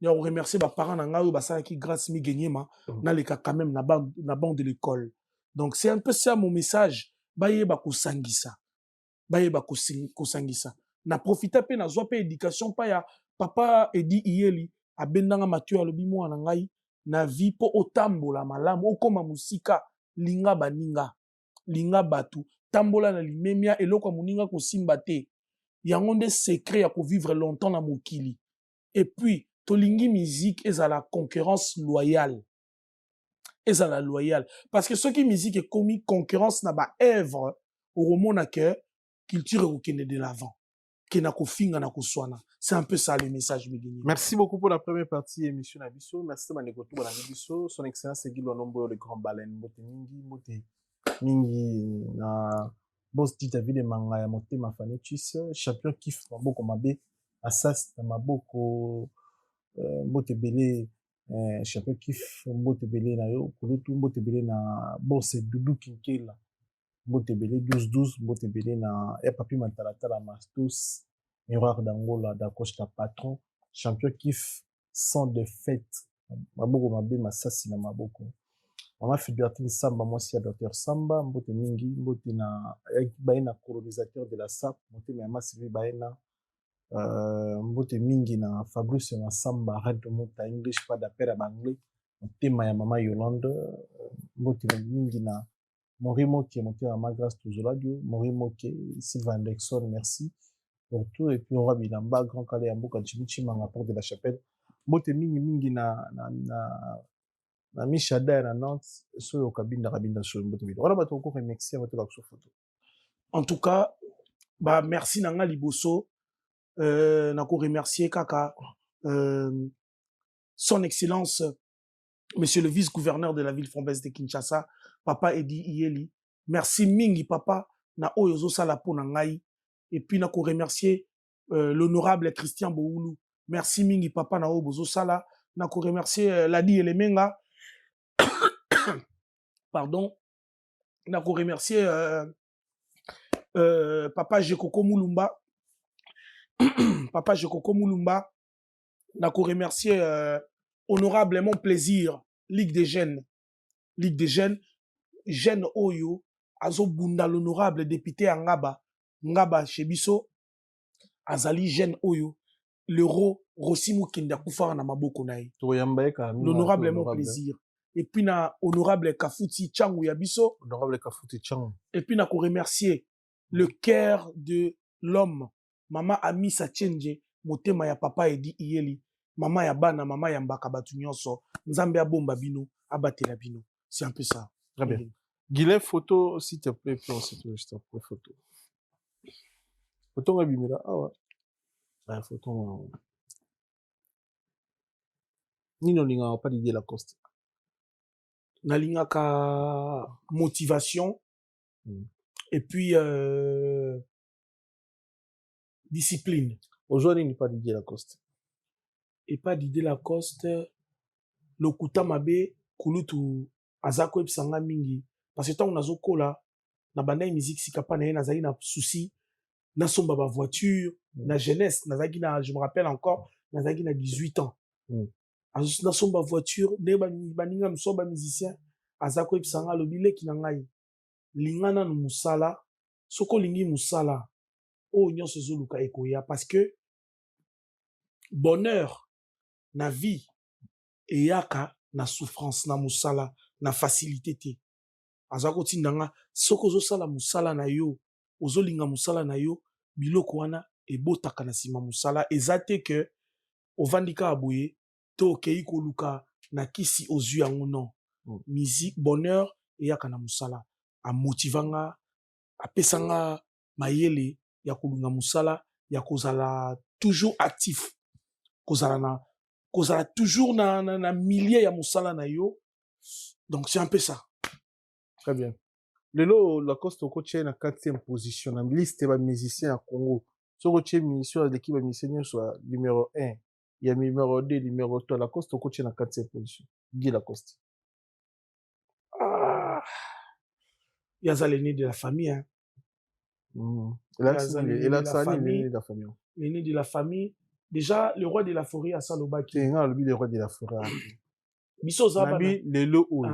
S2: Je remercie mes parents qui grâce mi gagné ma na les quand même na bande de l'école. Donc c'est un peu ça mon message. Baye ba ko sangisa. Baye ba ko sangisa. Na profiter pe na zo pe éducation pa ya papa edi iyeli abendanga Mathieu alobi mwana ngai na vie po otambola malamu okoma musika linga baninga. Linga batu tambola na limemia eloko muninga ko simba te yango nde secret ya ko vivre longtemps na mokili. Et puis tolingi musique est à la concurrence loyale. Est à la loyale parce que ce qui musique est commis concurrence na ba œuvre au romona que culture okende de l'avant que na ko finga na ko swana. C'est un peu ça le message Begini.
S1: Merci beaucoup pour la première partie émission Nabiso. Merci Manekoto pour la Nabiso. Son excellence c'est Guido Nombo le grand baleine mbote mingi na boss dit David Manga ya motema fanetis champion kiff maboko mabe assas na maboko mbote belé champion kiff mbote belé na yo kulutu mbote belé na boss Doudou Kinkela mbote belé 12-12 mbote belé na ya papi matalatala mastos miroir d'Angola d'Acosta patron champion kiff sans défaite maboko mabe masasi na maboko Mama Fidouatine Samba, moi aussi, Dr Samba, Mbote Mingi, Mbote na Baena, colonisateur de la SAP, Mbote Mama Sylvie Baena, Mbote Mingi na Fabrice na Samba, Radio Mota English, pas d'appel à Banglais, Mbote Maya Mama Yolande, Mbote Mingi na Morimo qui est monté à Magras Touzoladio, Morimo qui est Sylvain Lexon, merci pour tout, et puis on va Bilamba, Grand Calais, Amboka, Chimichi, Manga, Porte de la Chapelle, Mbote Mingi na Michada na Nantes, so yo kabinda kabinda so mbote bido. Wala bato ko remercier bato ba photo.
S2: En tout cas, bah merci nanga liboso na ko remercier kaka son excellence monsieur le vice-gouverneur de la ville française de Kinshasa, papa Edi Iyeli. Merci mingi papa na oyo zo sala po na ngai et puis na ko remercier l'honorable Christian Boulu. Merci mingi papa na oyo bozo sala na ko remercier Ladi Elemenga. Pardon, na ko remercier papa Jekoko Moulumba. Papa Jekoko Moulumba. Na ko remercier honorablement plaisir Ligue des Jeunes. Ligue des Jeunes. Jeune Oyo. Azo Bunda l'honorable député Ngaba. Ngaba Chebiso. Azali Jeune Oyo. L'euro Rosimu Kinda Koufara na maboko nae. L'honorablement plaisir. Et puis na honorable Kafuti Changu Yabiso.
S1: Honorable Kafuti Changu.
S2: Et puis na ko remercier le cœur de l'homme. Mama Amisa Tchenje, motema ya papa Edi Iyeli. Mama ya bana, mama ya mbaka batu nyonso. Nzambe abomba bino, abatela bino. C'est un peu ça.
S1: Très bien. Guilin, photo, s'il te plaît, puis on se trouve juste après photo. Photo Bimila. Ah ouais. Ouais, photo. Nino Linga, pas l'idée Lacoste.
S2: Nalingaka motivation et puis discipline.
S1: Aujourd'hui, il n'y a pas d'idée Lacoste.
S2: Et pas d'idée Lacoste. Le kuta mabe kulutu azako epsanga mingi parce que tant on a zokola na banda musique sikapa na ye nazali na souci na somba ba voiture na jeunesse nazali na je me rappelle encore nazali na 18 ans na somba voiture ne baninga msoba musicien azako epsanga lobileki na ngai lingana no musala soko lingi musala o nyonso zoluka ekoya parce que bonheur na vie eyaka na souffrance na musala na facilité te azako tindanga soko ozosala musala na yo ozolinga musala na yo biloko wana ebotaka na sima musala eza te ke ovandika aboye to okei koluka na kisi ozwi yango non musique bonheur eyaka na musala amotivanga apesanga mayele ya kolunga musala ya kozala toujours actif kozala toujours na milieu ya musala na yo donc c'est un peu ça.
S1: Très bien. Lelo Lacoste okotie na 4e position na liste ba musiciens ya Congo. Soko tie mission de l'équipe ba musiciens soit numéro 1, il y a numéro 2, numéro 3. Lacoste okotie na 4e position. Guy Lacoste.
S2: Ah. Il y a l'aîné de la famille hein.
S1: L'aîné de la famille.
S2: L'aîné de la famille. Déjà le roi de la forêt à Salobaki.
S1: C'est le roi de la forêt.
S2: Biso Zabana.
S1: Nabi lelo ou.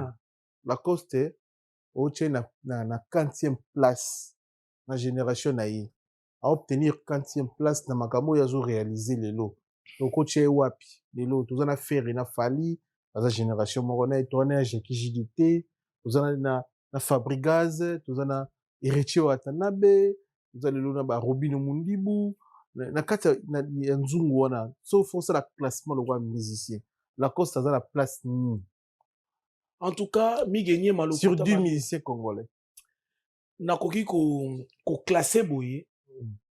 S1: Lacoste otie na 40e place na génération na ye a obtenir 40e place na makambo yazo réaliser lelo okotie wapi lelo tozana faire na fali za génération morona et tournage qui JDT tozana na Fabrigaz tozana héritier wa Tanabe tozana lelo na ba Robino Mundibu na kata na nzungu wana so faut ça la classement le roi musicien Lacoste a la place ni.
S2: En tout cas, mi gagné maloko
S1: sur 10 musiciens congolais.
S2: Nakoki ko classer boye.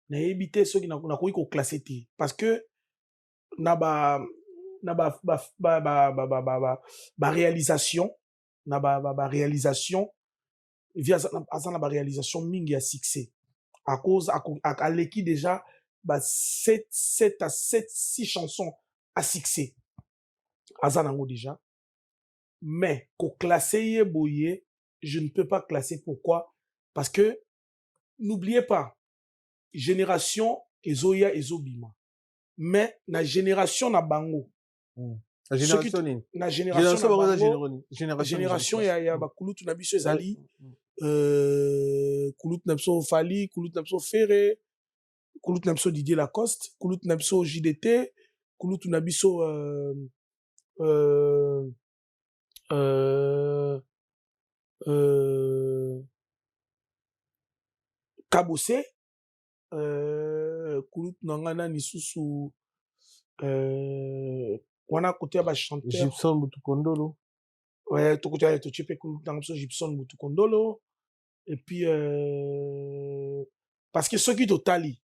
S2: Na éviter ceux qui nakoki ko classer ti parce que na ba réalisation na ba réalisation via azana ba réalisation mingi à succès à cause à l'équipe déjà 6 chansons à succès azana ngo déjà. Mais, pour classer boye, je ne peux pas classer. Pourquoi? Parce que, n'oubliez pas, génération ezoya ezobima. Mais, na génération na bango.
S1: La génération ni.
S2: Na génération na bango.
S1: Génération
S2: ya ba kulutu na biso ezali. Kulutu na biso Fali, kulutu na biso Ferré, kulutu na biso Didier Lacoste, kulutu na biso JDT, kulutu na biso Kabose kulutu nangana nisusu wana kote ya ba chanteur
S1: Gibson Butukondolo
S2: ouais tokotia to chepe kulutu nangso Gibson Butukondolo et puis parce que ceux qui totali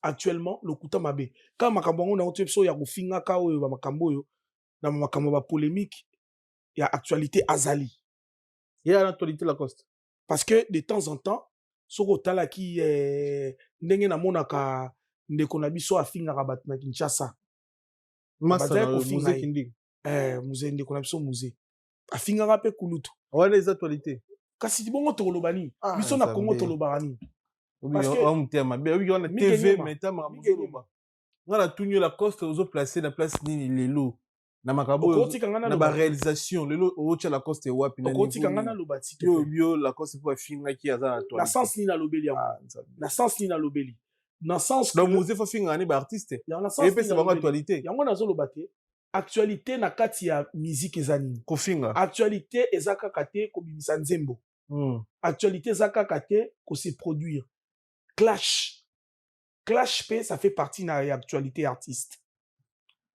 S2: actuellement le kuta mabe quand makambo na otepso ya kufinga ka oyo ba makambo yo na makambo ba polémique il y a actualité azali.
S1: Il y a l'actualité Lacoste.
S2: Parce que de temps en temps, soko tala ki ndenge na monaka ndeko na biso afinga rabat na Kinshasa.
S1: Masa na musée Kindi.
S2: Musée ndeko na biso musée. Afinga rapé kulutu.
S1: Wala les actualités.
S2: Kasi bongo tolobani. Biso na Congo tolobani.
S1: Parce que on tema bien oui on a TV mais tama musoloba. Ngala tunyo Lacoste ozo placer na place nini lelo. Na makabo na ba réalisation lelo ocha Lacoste wapi na
S2: okoti kangana lobati
S1: yo Lacoste pour finga ki aza na
S2: na sens ni na lobeli na sens ni na lobeli na sens
S1: dans musée faut finga ni ba artiste
S2: et
S1: puis c'est pas actualité
S2: yango nazo lobate actualité na kati ya musique ezani
S1: ko finga
S2: actualité ezaka kate ko bimisa nzembo actualité ezaka kate ko se produire clash p ça fait partie na actualité artiste.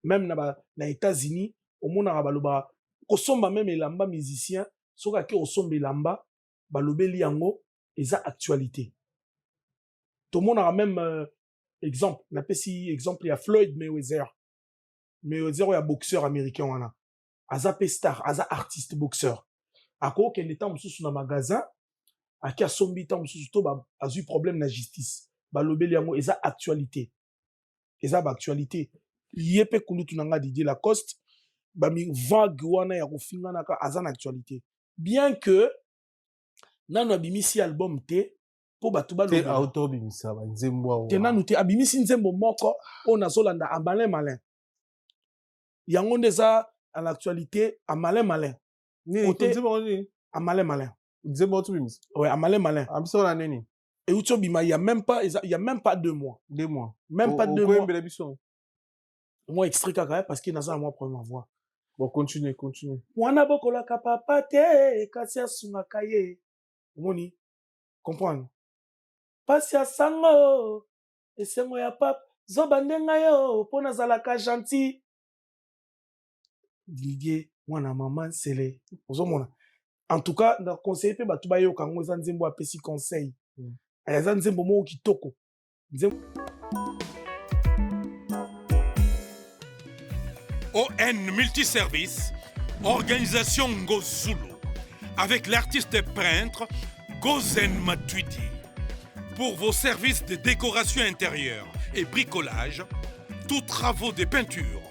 S2: Même na États-Unis, au monde baloba kosomba même elamba musicien, soka ke osomba elamba balobeli yango eza actualité. Tout le monde a même exemple, na pesi exemple ya Floyd Mayweather. Mayweather ya boxeur américain wana. Aza pe star, aza artiste boxeur. Ako ke l'état mususu na magasin, aki asombi ta mususu to ba azu problème na justice. Balobeli yango eza actualité. Eza ba actualité. Yepe kulutu nanga Didier Lacoste bami vague wana ya kofinga naka azan actualité bien que nano abimisi album te po bato
S1: te auto bimisa ba nzembo
S2: te nanu te abimisi nzembo moko o nazolanda a malin malin yango ndeza à l'actualité à malin malin
S1: côté
S2: à malin malin
S1: nzembo tu bimisa
S2: ouais à malin malin
S1: amso la neni
S2: et uto bima il y a même pas 2 mois même pas 2 mois moi extrait kaka parce qu'il naza moi première voix
S1: bon continue
S2: mwana bokola ka papa te kasi asunga kaye omoni comprendre pasi ya sango esengo ya papa zoba ndenga yo po nazalaka gentil Didier mwana mama nsele ozomona en tout cas na conseiller pe bato bayoka ngo eza nzembo apesi conseil eza nzembo moko kitoko
S7: ON Multiservice, organisation Ngozulu, avec l'artiste peintre Gozen Matuidi. Pour vos services de décoration intérieure et bricolage, tous travaux de peinture,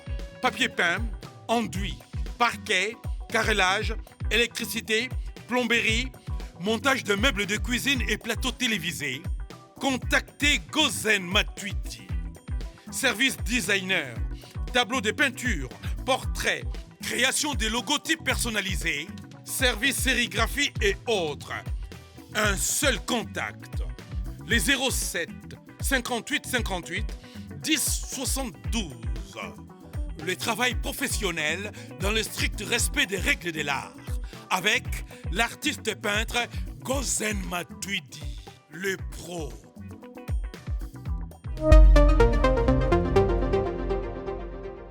S7: papier peint, enduit, parquet, carrelage, électricité, plomberie, montage de meubles de cuisine et plateaux télévisés, contactez Gozen Matuidi. Service designer, tableau de peinture, portrait, création de logotypes personnalisés, service sérigraphie et autres. Un seul contact. Les 07 58 58 10 72. Le travail professionnel dans le strict respect des règles de l'art. Avec l'artiste peintre Gozen Matuidi, le pro.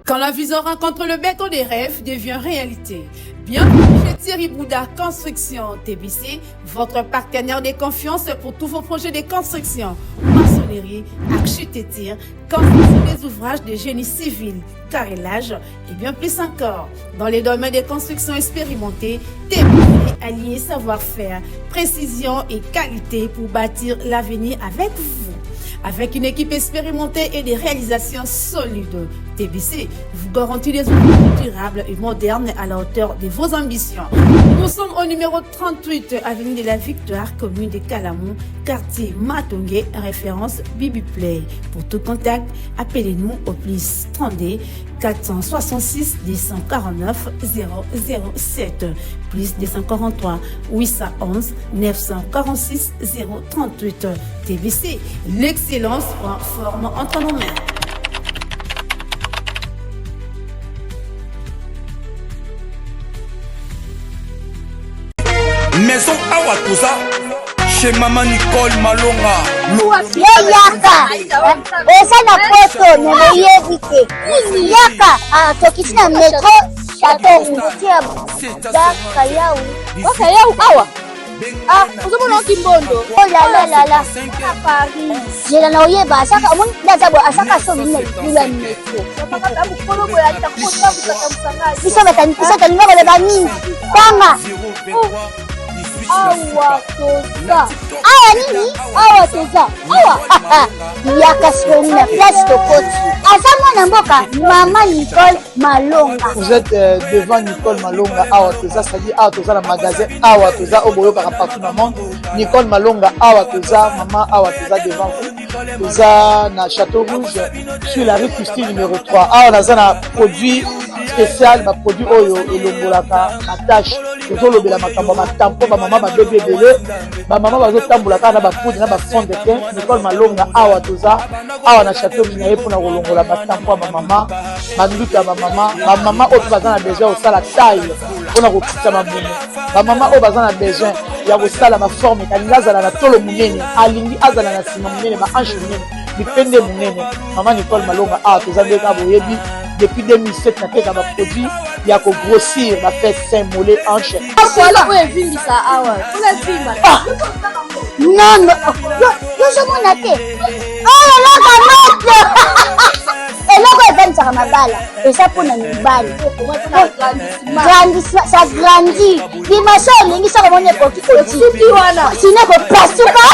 S9: Quand la vision rencontre le béton des rêves devient réalité. Bienvenue chez Thierry Bouddha Construction TBC, votre partenaire de confiance pour tous vos projets de construction, maçonnerie, architecture, construction des ouvrages de génie civil, carrelage et bien plus encore. Dans les domaines de construction expérimentés, TBC allié savoir-faire, précision et qualité pour bâtir l'avenir avec vous. Avec une équipe expérimentée et des réalisations solides, TBC vous garantit des outils durables et modernes à la hauteur de vos ambitions. Nous sommes au numéro 38, avenue de la Victoire, commune de Calamon, quartier Matongé, référence Bibi Play. Pour tout contact, appelez-nous au plus 32 466 249 007 plus 243 811 946 038. TBC, l'excellence prend forme entre nos mains.
S10: Maison Awatosa chez Maman Nicole Malonga.
S11: Yaka eza na poto neyebi te yaka tokisi na metro chateautia daka yau awa ozomona okimbondo olalalala Paris jela na oyeba asaka omoni ndazabo asaka so bina lula metro biso talinga koleba mingi tanga awa toza awa nini awa toza awa yaka sikoni na place tokoti aza mwana mboka Maman Nicole Malonga.
S12: Vous êtes devant Nicole Malonga awa toza, c'est-à-dire awa toza la magasin awa toza au boyo partout dans le monde. Nicole Malonga awa toza, maman awa toza devant vous. Toza na Château Rouge sur la rue Custine numéro 3. Awa naza na produit spécial, ma produit oyo elongolaka na tâche. Tozolobela makambo ma tampon ba maman ba bébé belé, ba maman bazo tambolaka na ba poudre na ba fond de teint. Nicole Malonga awa toza, awa na Château Minaye pour na kolongola ba tampon ba maman, ba nduta ba maman oyo baza na besoin osala taille mpona kokita mabumu, ba maman oyo baza na besoin ya kosala ma forme kalingi azala na tolo munene, alingi azala na nsima munene, ba hanche munene, bipende munene. Maman Nicole Malonga awa toza ndeka boyebi depuis 2007 nateka ba produit ya ko grossir ba fait sein mollet hanche.
S11: Voilà oyo evimbisa awa tolevimba non yozomona te oyo eloko eloko evanisaka mabala eza mpona mibali ça grandit dimension olingi soko moni ekoki kosuki wana sino ekopasuka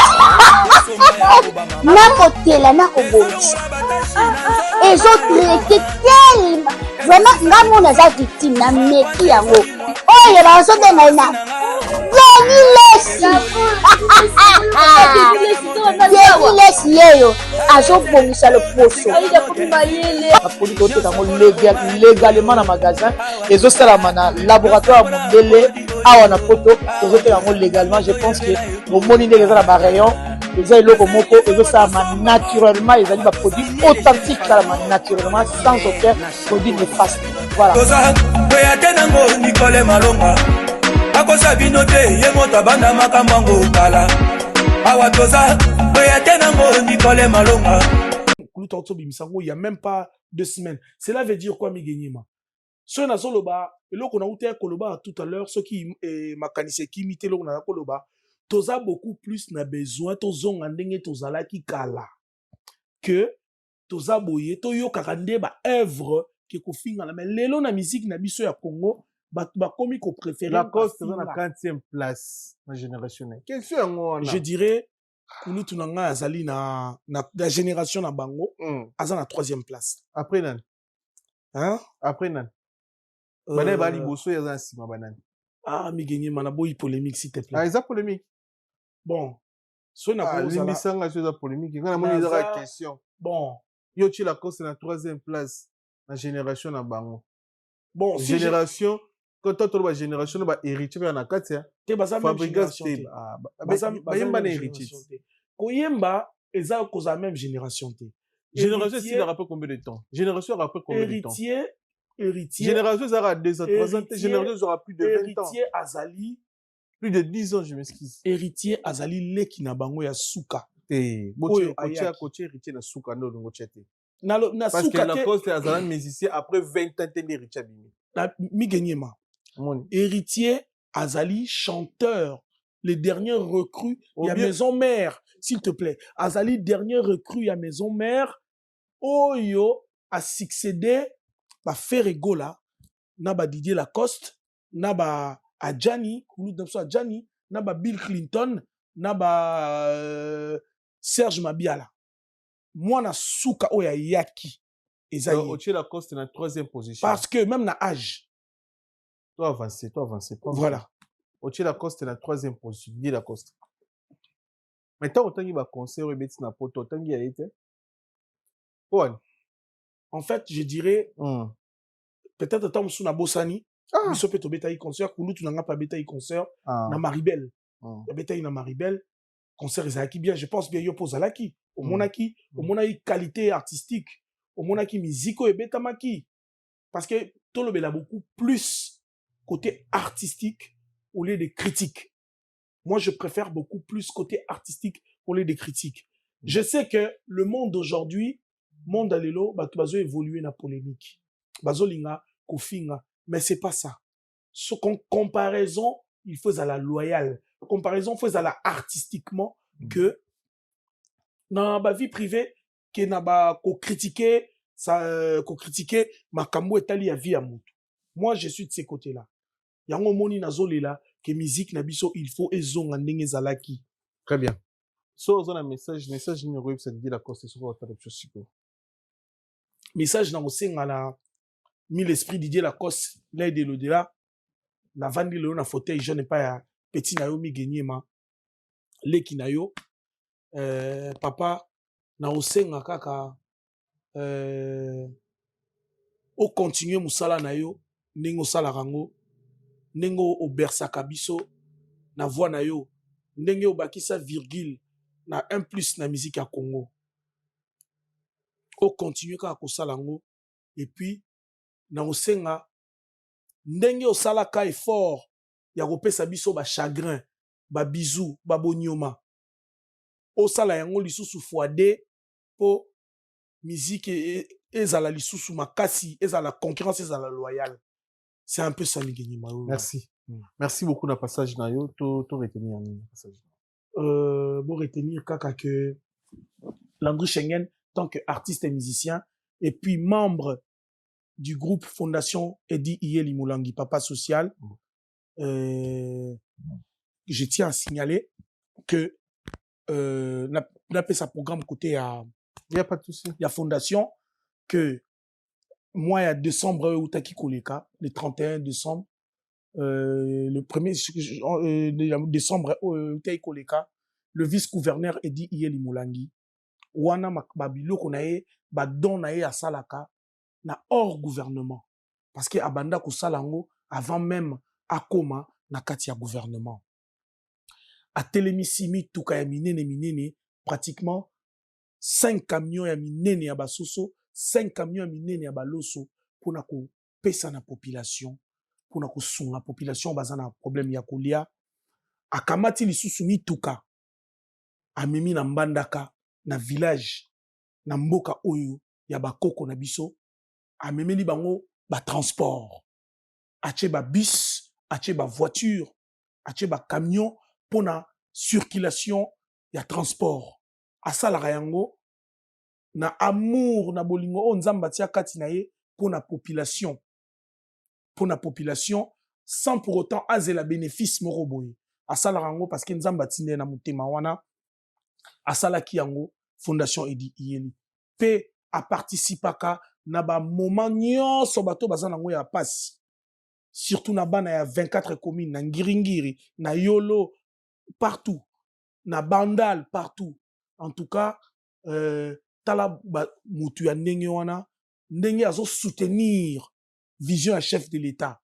S11: nakotela nakobongisa ezotraite telema vraiment nga mona aza victime na meki yango oyo bazobenga na planile Lesi yeyo azobongisa loposo
S12: baproduit toteka yango légalement na magasin ezosalama na laboratoire ya mondele awa na poto tozoteka yango légalement. Je pense que bomoni ndenge eza na barayon eza eloko moko ezosalama naturellement, ezali baproduit authentique esalama naturellement sans aucun produit néfaste. Voilà.
S10: oya te nango Nicole Malonga akosa bino te ye moto abanda makambo yango kala awa toza oya te nango Nicole Malonga.
S2: Il n'y a même pas 2 semaines. Cela veut dire quoi, Migenyema? Ceux qui ont eloko na ute koloba tout à l'heure, ceux qui makanise qui imite lo na koloba, toza beaucoup plus na besoin tozonga ndenge tozala ki kala que toza boye to yo kakande ba œuvre qui kofinga mais lelo na musique na biso ya Congo ba komi ko préférer
S1: la cause dans la 40e place na génération.
S2: Je dirais Kulu tunanga azali na la génération na bango aza na 3e place.
S1: Après nan.
S2: Hein?
S1: Après nan. Bana bali boso ya za sima banane.
S2: Ah Migenye manaboyi polémique s'il te plaît.
S1: Ah, ils ont polémique.
S2: Bon. So na
S1: ko za misanga so za polémique. Ngana moni za question.
S2: Bon.
S1: Yo ti la cause na 3e place na génération na bango.
S2: Bon,
S1: si génération quand on trouve génération ba héritier na katia.
S2: Te baza même génération.
S1: Ba yemba na héritier.
S2: Koyemba eza koza même génération te.
S1: Génération c'est après combien de temps? Génération après combien de temps?
S2: Héritier.
S1: Génération ça aura 2 ans, 3 ans, génération ça aura plus de 20 ans.
S2: Héritier azali
S1: plus de 10 ans, je m'excuse.
S2: Héritier azali leki na bango ya suka.
S1: Côté héritier na suka no ngo chete. Parce que la cause c'est azali musicien après 20 ans t'es héritier bimi.
S2: Migenyema. Héritier azali chanteur, les derniers recrues il y a maison mère s'il te plaît. Azali dernier recrue il y a maison mère. Oyo a succédé ba Ferregola na ba Didier Lacoste na ba Adjani Adjani na ba Bill Clinton na ba Serge Mabiala. Moi na suka oya yaki ezali
S1: Didier Lacoste na 3e position
S2: parce que même na âge
S1: toi avancer
S2: voilà.
S1: Didier Lacoste na 3e position Didier Lacoste. Maintenant autant il va concert et bêtise na poto autant il y a été.
S2: En fait, je dirais peut-être tant sous na Bossani, biso pe to betaï concert, kulu tu n'anga pas betaï concert na Maribel. Ya betaï na Maribel, concert ezaki bien, je pense bien yo pozalaki, au monaki, au monaki qualité artistique, au monaki musico et betamaki. Parce que tout le bel a beaucoup plus côté artistique au lieu des critiques. Moi, je préfère beaucoup plus côté artistique au lieu des critiques. Je sais que le monde d'aujourd'hui, monde alelo bazo évoluer na polémique bazo linga kofinga mais c'est pas ça so comparaison il faut à la loyale comparaison faut à la artistiquement que na ba vie privée que na ba ko critiquer ça ko critiquer makambo etali ya vie ya mutu. Moi je suis de ces côtés là yango moni nazolela que musique na biso il faut ezonga ndenge zalaki.
S1: Très bien. So on a un message ni web ça dit la cause sur votre chose.
S2: Message na osenga na mille esprit Didier Lacoste l'aide de l'au-delà na vandi le na fauteuil je n'ai pas ya petit na yo Migenyema leki na yo papa na osenga kaka o continuer musala na yo ndenge osala rango ndenge obersaka biso na voix na yo ndenge obakisa virgule na 1+ na musique ya Congo o continuer kaka kosala ngo et puis na osenga ndenge osala ka effort ya kopesa biso ba chagrin ba bisou ba bonyoma osala yango lisusu x2 po musique ezala lisusu makasi ezala concurrence ezala loyale. C'est un peu ça Migenyema.
S1: Merci. Merci beaucoup na passage na yo to retenir na passage.
S2: Bon retenir kaka que Landry Schengen tant qu'artiste et musicien, et puis membre du groupe Fondation Edi Iyeli Moulangi, Papa Social. Je tiens à signaler que n'a pas sa programme côté à
S1: il y a pas de souci.
S2: Il y a Fondation que moi il y a décembre ou taki koleka le 31 décembre le 1er décembre, le vice-gouverneur Edi Iyeli Mulangi, wana babiloko na ye, badon na ye asalaka, na hors gouvernement. Parce que abanda kosalango avant même akoma na kati ya gouvernement. Atelemisi mituka ya minene, pratiquement 5 camions ya minene ya basoso, 5 camions ya minene ya baloso, pour na ko pesa na population, pour na ko sunga population baza na problème ya kolia. Akamati lisusu mituka, amemi na mbandaka, na village, na mboka oyo, ya bakoko na biso, amemeli bango ba transport. Ache ba bus, ache ba voiture, ache ba camion, pour na circulation ya transport. Asalaka yango, na amour, na bolingo, on nzamba tia kati na ye, pour na population. Pour na population, sans pour autant azela bénéfice moroboye. Asalaka yango, parce que nzamba tinde na mutema wana, asalaki yango, Fondation Edi Iyeli. Pe a participaka, na ba moment nyonso bato bazana ngo ya pasi. Surtout na bana ya 24 communes, na Ngiringiri, na Yolo, partout. Na Bandal, partout. En tout cas, tala mutu ya ndenge wana, ndenge azo soutenir vision ya chef de l'État.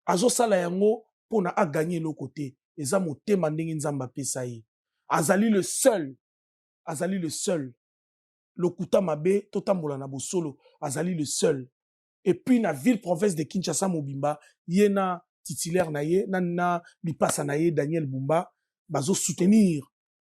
S2: Azo sala yango pona a gagner le côté. Eza motema ndenge nzamba pesa ye. Azali le seul. Azali le seul. Lokuta mabe, totambola na bosolo. Azali le seul. Et puis na ville province de Kinshasa Mobimba, yena titulaire na ye, na lipasa na ye Daniel Bumba, bazo soutenir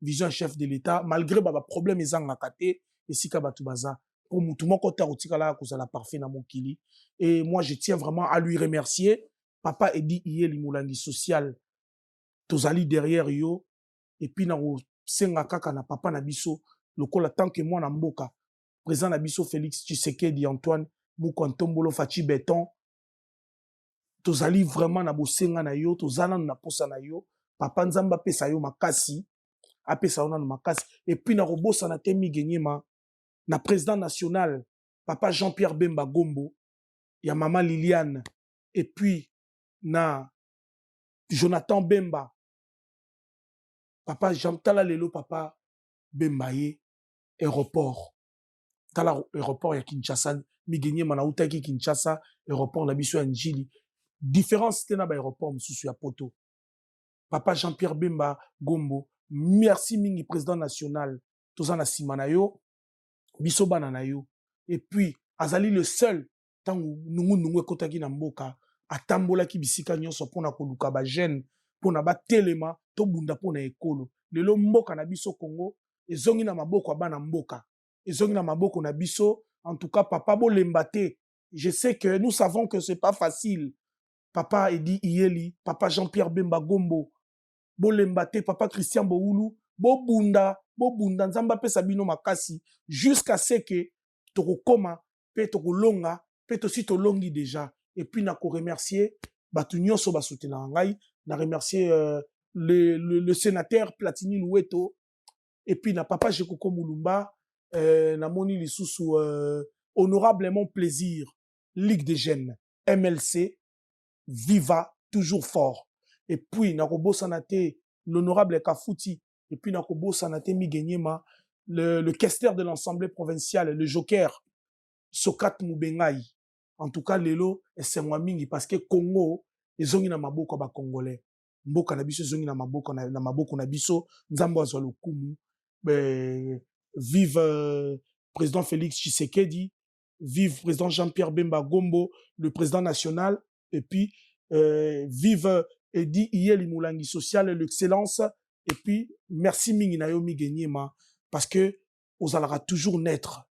S2: vision chef de l'État malgré ba problème ezanga kate esika batu baza. Pour mutu moko ta otikala kozala parfait na mokili. Et moi je tiens vraiment à lui remercier. Papa Edi Iyeli Mulangi social tozali derrière yo. Et puis na senga kaka na papa na biso lokola tant que moi na mboka président na biso Félix Tshisekedi Antoine Mukontombolo Fachi Beton tozali vraiment na bosenga na yo tozala na posa na yo papa nzamba pesa yo makasi apesa ona na makasi et puis na robosa na temi genyema na président national papa Jean-Pierre Bemba Gombo ya mama Liliane et puis na Jonathan Bemba papa Jean Tala lelo papa Bemba ye aéroport tala aéroport ya Kinshasa migenye manauta ki Kinshasa aéroport na biso ya Njili différence tena ba aéroport mususu ya poto papa Jean-Pierre Bemba Gombo merci mingi président national tozana simana yo biso bana na yo et puis azali le seul tangu nungu ekotaki na mboka atambola ki bisika nyonso pona koluka ba jeune pona ba telema to bunda pona ekolo lelo mboka na biso Congo ezongi na maboko bana mboka ezongi na maboko na biso en tout cas papa bolembate je sais que nous savons que c'est pas facile papa Edi Iyeli papa Jean-Pierre Bemba Gombo bolembate papa Christian Boulu bobunda nzamba pesa bino makasi jusqu'à ce que tokokoma pe tokolonga pe tosi tolongi déjà et puis na ko remercier batu nyonso ba soutenir ngai na remercier le sénateur Platini Loueto et puis na papa Jekoko Mulumba na moni lisusu honorablement plaisir Ligue des jeunes MLC Viva toujours fort et puis na ko sanate l'honorable Kafuti et puis na ko sanate Migenyema le questeur de l'Assemblée provinciale le joker Sokat Mubengai en tout cas lelo c'est moi mingi parce que Congo ezongi na maboko ba congolais mboka na biso ezongi na maboko na biso nzambo azwa lokumu vive président Félix Tshisekedi vive président Jean-Pierre Bemba Gombo le président national et puis vive Edi Iyeli Mulangi social l'excellence et puis merci mingi na yo migenyema parce que ozalaka toujours naître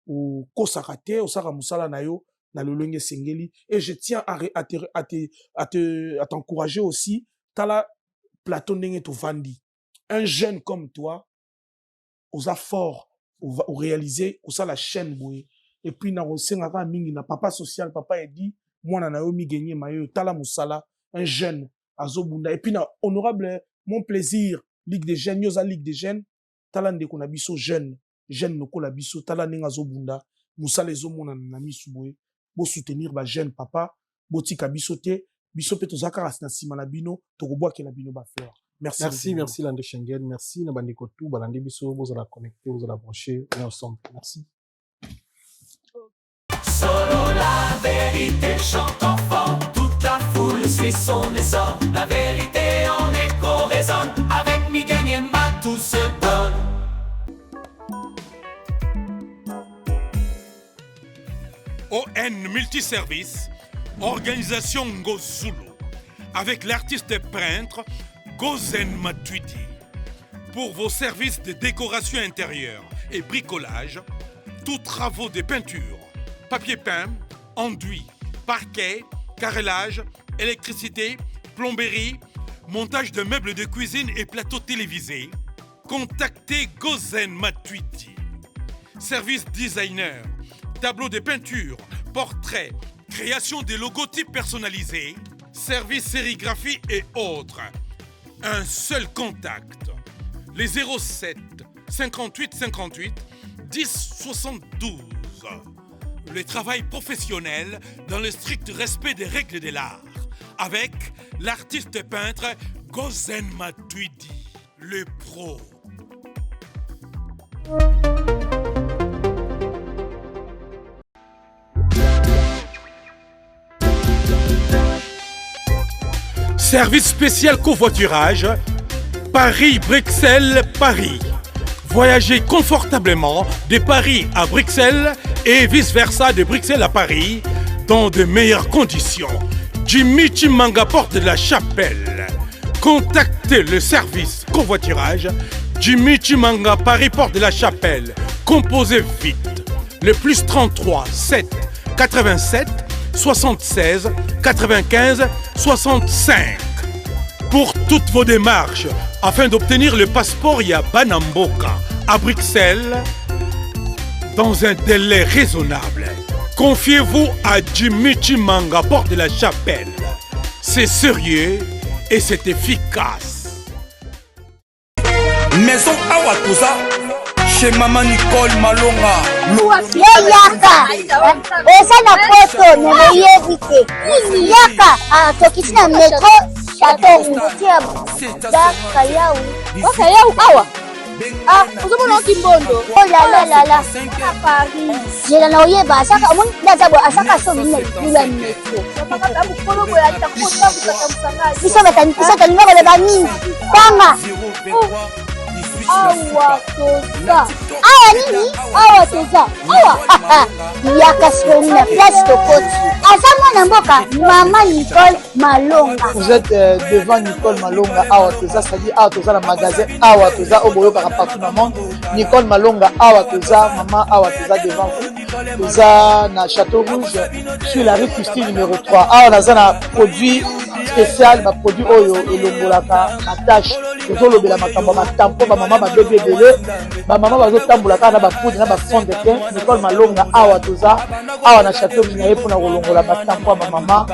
S2: au kosakate osaka musala na yo na lolenge sengeli et je tiens à t'encourager aussi tala plateau ndenge to vandi un jeune comme toi osa fort ou réaliser osa la chaîne boye et puis na osengaka mingi na papa social papa Edi mwana na yo migenye mayo tala musala un jeune azobunda et puis na honorable mon plaisir Ligue des jeunes yoza Ligue des jeunes tala ndeko na biso jeune nokola biso tala ninga azobunda musala ezomona na misu boye bo soutenir ba jeune papa botika biso te biso pe tozaka na nsima na bino tokobwakela bino bafleur.
S1: Merci Landé Schengen, merci na bandeko tout balandi biso bozala connecté bozala branché on est ensemble. Merci.
S8: Solo la vérité chante enfant, toute la foule suit son essor. La vérité en écho résonne, avec Miguel Niema tout se donne.
S7: ON Multiservice, organisation Ngozulu, avec l'artiste peintre Gozen Matuidi. Pour vos services de décoration intérieure et bricolage, tous travaux de peinture, papier peint, enduit, parquet, carrelage, électricité, plomberie, montage de meubles de cuisine et plateaux télévisés, contactez Gozen Matuidi. Service designer, tableau de peinture, portrait, création de logotypes personnalisés, service sérigraphie et autres. Un seul contact, les 07 58 58 10 72. Le travail professionnel dans le strict respect des règles de l'art, avec l'artiste peintre Gozen Matuidi, le pro. Service spécial covoiturage, Paris-Bruxelles-Paris. Voyagez confortablement de Paris à Bruxelles et vice-versa de Bruxelles à Paris dans de meilleures conditions. Jimmy Chimanga, porte de la Chapelle. Contactez le service covoiturage Jimmy Chimanga, Paris, porte de la Chapelle. Composez vite. Le plus 33 7 87 76 95 65. Pour toutes vos démarches, afin d'obtenir le passeport Yabanamboka à Bruxelles, dans un délai raisonnable, confiez-vous à Jimmy Chimanga, porte de la Chapelle. C'est sérieux et c'est efficace.
S10: Maison Awatusa, chez Maman Nicole Malonga.
S11: Yaka, eza na poto nemoyebi te. Yaka, tokisi na metro Chateau Rouge. Daka yau. Oka yau awa. Uzomona okimbondo. Oh la la la. À Paris. Jela na oyeba asaka omoni ndazabo asaka so mina kula metro. Papa mukolo boya takota musaka. Bisa talinga bale bani. Tanga. Awa toza. Awa nini? Awa toza. Awa. Yaka siko na place tokoti. Azamona mboka Maman Nicole Malonga.
S12: Vous êtes devant Nicole Malonga Awa toza, c'est-à-dire Awa toza la magasin Awa toza oboyo partout dans le monde. Nicole Malonga Awa toza, Maman Awa toza devant vous. Toza na Château Rouge sur la rue Custine numéro 3. Awa naza na produit spécial, ba produit oyo elongolaka na tâche. Tozolobela makambo matampo ba mama ba bébé belé, ba mama bazotambolaka na ba poudre na ba fond de teint. Nicole Malonga Awa toza, Awa na Château Rouge na pona kolongola batampo ba mama,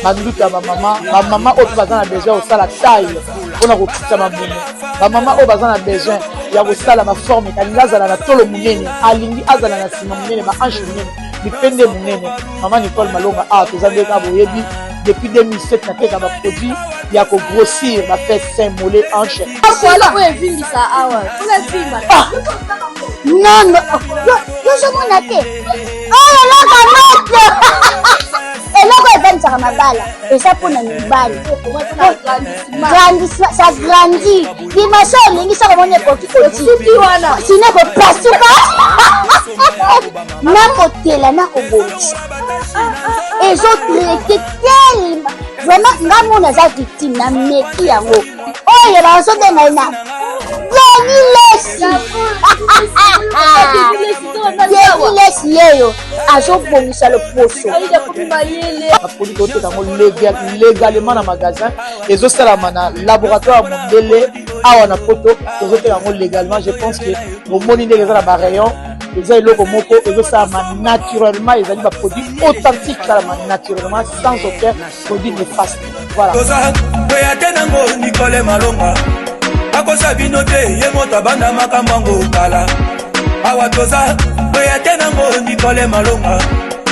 S12: banduka ba mama oyo bazana besoin osala taille pona kokita mamuno. Ba mama oyo bazana besoin ya kosala ma forme kalinga azala na tolo munene, alingi azala na sima munene, ma hanche munene, bipende munene. Maman Nicole Malonga Awa toza ndeka boyebi depuis 2007 na teka ba produit ya ko grossir ba fait sein mollet hanche.
S11: Voilà où est vindi ça awa. Pour vimba. Non non. Yo je m'en atte. Oh là là. Eloko evanisa mabala. Esa pona mibali. Grandissement, ça grandit. Dimension lingi ça comme on est petit petit wana. Sinon ko pasuka. Na kotela na ko bonisa. Et je traité tellement vraiment ngamu na za victime na meki yango. Oh ya ba so de na. Lesi yeyo azobongisa le poso.
S12: Apoli kote tango légalement na magasin ezosalama na laboratoire mondele awa na poto ezoteka yango légalement. Je pense que bomoni ndenge eza na ba rayon eza eloko moko ezosalama naturellement, ezali ba produit authentique salama naturellement sans aucun produit néfaste. Voilà.
S10: Toza boyate nango Nicole Malonga akosa bino te ye moto banda makambo kala. Awa toza boyate nango Nicole Malonga